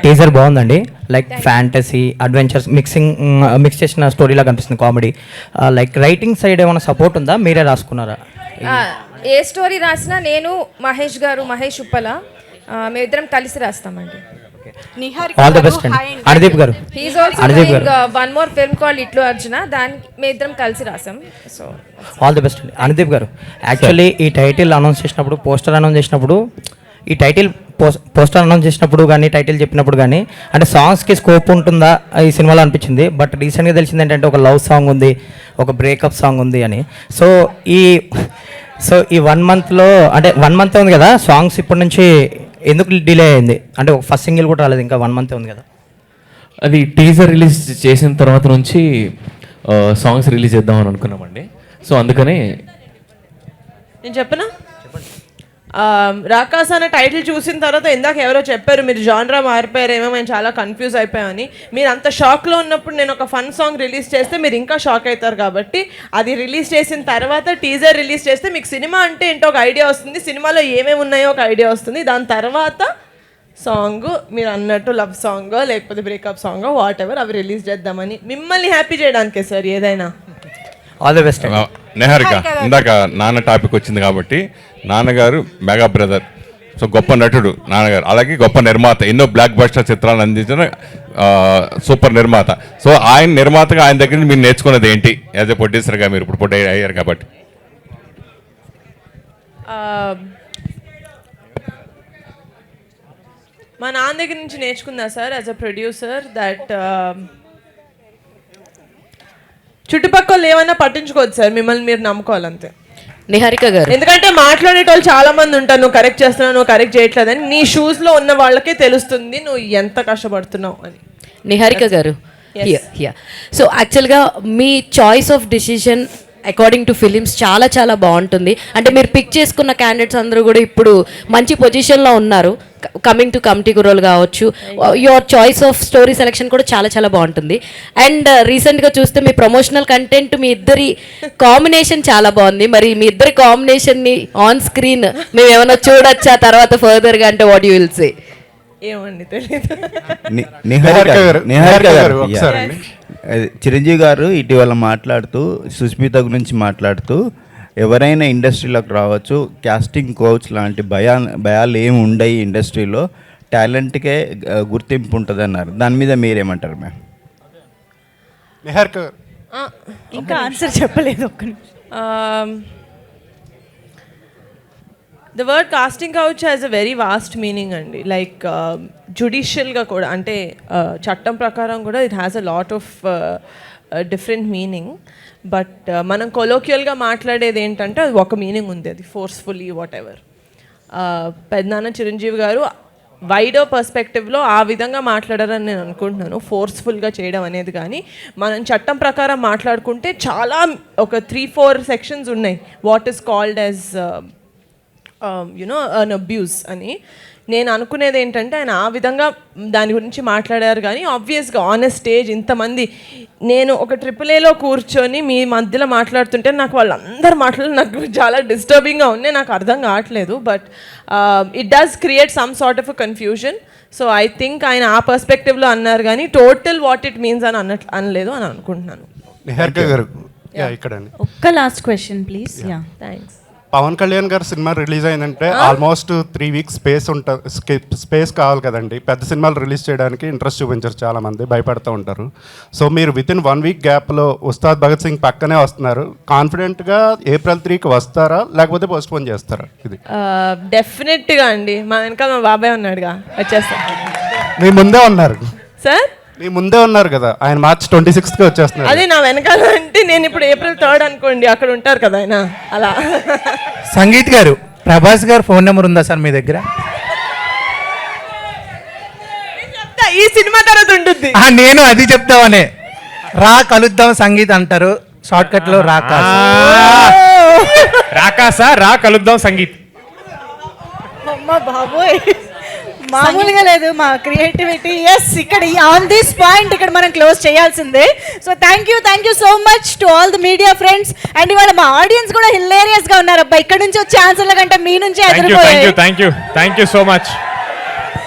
టీజర్ బాగుందండి. లైక్ ఫ్యాంటసీ అడ్వెంచర్స్ మిక్స్ చేసిన స్టోరీలా కనిపిస్తుంది, కామెడీ. లైక్ రైటింగ్ సైడ్ ఏమైనా సపోర్ట్ ఉందా, మీరే రాసుకున్నారా? ఏ స్టోరీ రాసినా నేను మహేష్ ఉప్పల మేమిద్దరం కలిసి రాస్తామండి. ఆల్ ది బెస్ట్ అండి. అనుదీప్ గారు. He's also doing one more film called ఇట్లు అర్జున, దానికి మేమిద్దరం కలిసి రాసాం. సో ఆల్ ది బెస్ట్ అండి. అనుదీప్ గారు, యాక్చువల్లీ ఈ టైటిల్ అనౌన్స్ చేసినప్పుడు, పోస్టర్ అనౌన్స్ చేసినప్పుడు, ఈ టైటిల్ పోస్టర్ అనౌన్స్ చేసినప్పుడు కానీ టైటిల్ చెప్పినప్పుడు కానీ అంటే సాంగ్స్కి స్కోప్ ఉంటుందా ఈ సినిమాలో అనిపించింది. బట్ రీసెంట్గా తెలిసింది ఏంటంటే ఒక లవ్ సాంగ్ ఉంది, ఒక బ్రేకప్ సాంగ్ ఉంది అని. సో ఈ 1 monthలో అంటే 1 month ఉంది కదా, సాంగ్స్ ఇప్పటి నుంచి ఎందుకు డిలే అయింది? అంటే ఒక ఫస్ట్ సింగిల్ కూడా రాలేదు, ఇంకా 1 month ఉంది కదా. అది టీజర్ రిలీజ్ చేసిన తర్వాత నుంచి సాంగ్స్ రిలీజ్ చేద్దామని అనుకున్నామండి. సో అందుకనే నేను చెప్పనా, రాకాస్ అనే టైటిల్ చూసిన తర్వాత ఇందాక ఎవరో చెప్పారు మీరు జాన్రా మారిపోయారేమో, మేము చాలా కన్ఫ్యూజ్ అయిపోయామని. మీరు అంత షాక్లో ఉన్నప్పుడు నేను ఒక ఫన్ సాంగ్ రిలీజ్ చేస్తే మీరు ఇంకా షాక్ అవుతారు. కాబట్టి అది రిలీజ్ చేసిన తర్వాత టీజర్ రిలీజ్ చేస్తే మీకు సినిమా అంటే ఏంటో ఒక ఐడియా వస్తుంది, సినిమాలో ఏమేమి ఉన్నాయో ఒక ఐడియా వస్తుంది. దాని తర్వాత సాంగ్ మీరు అన్నట్టు లవ్ సాంగ్ లేకపోతే బ్రేకప్ సాంగ్ వాట్ ఎవర్ అవి రిలీజ్ చేద్దామని, మిమ్మల్ని హ్యాపీ చేయడానికే సార్ ఏదైనా. All the best. నిహారిక, ఇందాక నాన్న టాపిక్ వచ్చింది కాబట్టి, నాన్నగారు మెగా బ్రదర్ సో గొప్ప నటుడు నాన్నగారు, అలాగే గొప్ప నిర్మాత, ఎన్నో బ్లాక్ బస్టర్ చిత్రాలను అందించిన సూపర్ నిర్మాత. సో ఆయన నిర్మాతగా ఆయన దగ్గర నుంచి మీరు నేర్చుకున్నది ఏంటి యాజ్ ఎ ప్రొడ్యూసర్గా? మీరు ఇప్పుడు ప్రొడ్యూసర్ అయ్యారు కాబట్టి. మా నాన్న దగ్గర నుంచి నేర్చుకున్నా sir as a producer that చుట్టుపక్కల ఏమన్నా పట్టించుకోవద్దు సార్, మిమ్మల్ని మీరు నమ్ముకోవాలంతే. నిహారిక గారు, ఎందుకంటే మాట్లాడేటోళ్ళు చాలా మంది ఉంటారు, నువ్వు కరెక్ట్ చేస్తున్నావు, నువ్వు కరెక్ట్ చేయట్లేదని. నీ షూస్లో ఉన్న వాళ్ళకే తెలుస్తుంది నువ్వు ఎంత కష్టపడుతున్నావు అని. నిహారిక గారు, సో యాక్చువల్గా మీ choice of decision according to films చాలా చాలా బాగుంటుంది. అంటే మీరు పిక్ చేసుకున్న క్యాండిడేట్స్ అందరూ కూడా ఇప్పుడు మంచి పొజిషన్లో ఉన్నారు. కమింగ్ టు కమిటీ కుర్రోలు కావచ్చు, your choice of story selection కూడా చాలా చాలా బాగుంటుంది. అండ్ రీసెంట్గా చూస్తే మీ ప్రమోషనల్ కంటెంట్, మీ ఇద్దరి కాంబినేషన్ చాలా బాగుంది. మరి మీ ఇద్దరి కాంబినేషన్ని ఆన్ స్క్రీన్ మేము ఏమైనా చూడొచ్చా తర్వాత ఫర్దర్గా? అంటే వాట్ యూ విల్ సే? ఏమండి తెలియదు. నిహారిక గారు, చిరంజీవి గారు ఇటీవల మాట్లాడుతూ సుస్మిత గురించి మాట్లాడుతూ ఎవరైనా ఇండస్ట్రీలోకి రావచ్చు, క్యాస్టింగ్ కోచ్ లాంటి భయాలు ఏమి ఉండయి, ఇండస్ట్రీలో టాలెంట్కే గుర్తింపు ఉంటుంది అన్నారు. దాని మీద మీరేమంటారు మ్యామ్? నిహారిక ఇంకా ఆన్సర్ చెప్పలేదు. ఒక్క the word casting couch has a very vast meaning అండి. లైక్ జుడిషియల్గా కూడా, అంటే చట్టం ప్రకారం కూడా it has a lot of different meaning. But మనం కొలోక్యల్గా మాట్లాడేది ఏంటంటే అది ఒక మీనింగ్ ఉంది, అది ఫోర్స్ఫుల్లీ వాట్ ఎవర్. పెద్దనాన్న చిరంజీవి గారు వైడర్ పర్స్పెక్టివ్లో ఆ విధంగా మాట్లాడారని నేను అనుకుంటున్నాను, ఫోర్స్ఫుల్గా చేయడం అనేది. కానీ మనం చట్టం ప్రకారం మాట్లాడుకుంటే చాలా ఒక 3-4 సెక్షన్స్ ఉన్నాయి what is called as an abuse అని. నేను అనుకునేది ఏంటంటే ఆయన ఆ విధంగా దాని గురించి మాట్లాడారు. కానీ ఆబ్వియస్గా ఆన్ ఎ స్టేజ్ ఇంతమంది, నేను ఒక AAAలో కూర్చొని మీ మధ్యలో మాట్లాడుతుంటే నాకు వాళ్ళందరూ మాట్లాడి నాకు చాలా డిస్టర్బింగ్గా ఉన్నాయి, నాకు అర్థం కావట్లేదు. But it does create some sort of a confusion. So I think ఆయన ఆ పర్స్పెక్టివ్లో అన్నారు కానీ టోటల్ వాట్ ఇట్ మీన్స్ అని అనలేదు అని అనుకుంటున్నాను. నిహారిక గారు ఇక్కడ ఒక్క last question please. Thanks. Pavan Kalyan గారు సినిమా రిలీజ్ అయిందంటే ఆల్మోస్ట్ 3 వీక్స్ స్పేస్ కావాలి కదండి. పెద్ద సినిమాలు రిలీజ్ చేయడానికి ఇంట్రెస్ట్ చూపించారు, చాలామంది భయపడుతూ ఉంటారు. సో మీరు వితిన్ 1 వీక్ గ్యాప్లో ఉస్తాద్ భగత్ సింగ్ పక్కనే వస్తున్నారు, కాన్ఫిడెంట్గా April 3కి వస్తారా లేకపోతే పోస్ట్పోన్ చేస్తారా? ఇది డెఫినెట్గా అండి, మా వెనకాల మా బాబాయ్ ఉన్నాడుగా, వచ్చేస్తాను. మీ ముందే ఉన్నారు సార్, మీ ముందే ఉన్నారు కదా, ఆయన March 26కి వచ్చేస్తున్నారు. అదే నా వెనకాల అంటే నేను ఇప్పుడు April 3rd అనుకోండి, అక్కడ ఉంటారు కదా ఆయన. అలా. సంగీత్ గారు, ప్రభాస్ గారు ఫోన్ నెంబర్ ఉందా సార్ మీ దగ్గర? ఈ సినిమా తర్వాత ఉంటుంది. నేను అది చెప్తామనే, రా కలుద్దాం సంగీత్ అంటారు, షార్ట్ కట్ లో రాకాసా రా కలుద్దాం సంగీత్. అమ్మ బాబోయ్, మామూలుగా లేదు మా క్రియేటివిటీ. ఎస్, ఇక్కడ ఆన్ దిస్ పాయింట్ ఇక్కడ మనం క్లోజ్ చేయాల్సిందే. So thank you so much to all the media friends. And ఇవాళ మా ఆడియన్స్ కూడా హిలేరియస్ గా ఉన్నారు. అబ్బా, ఇక్కడ నుంచి వచ్చే ఆన్సర్ల కంటే మీ నుంచి థ్యాంక్ యూ సో మచ్.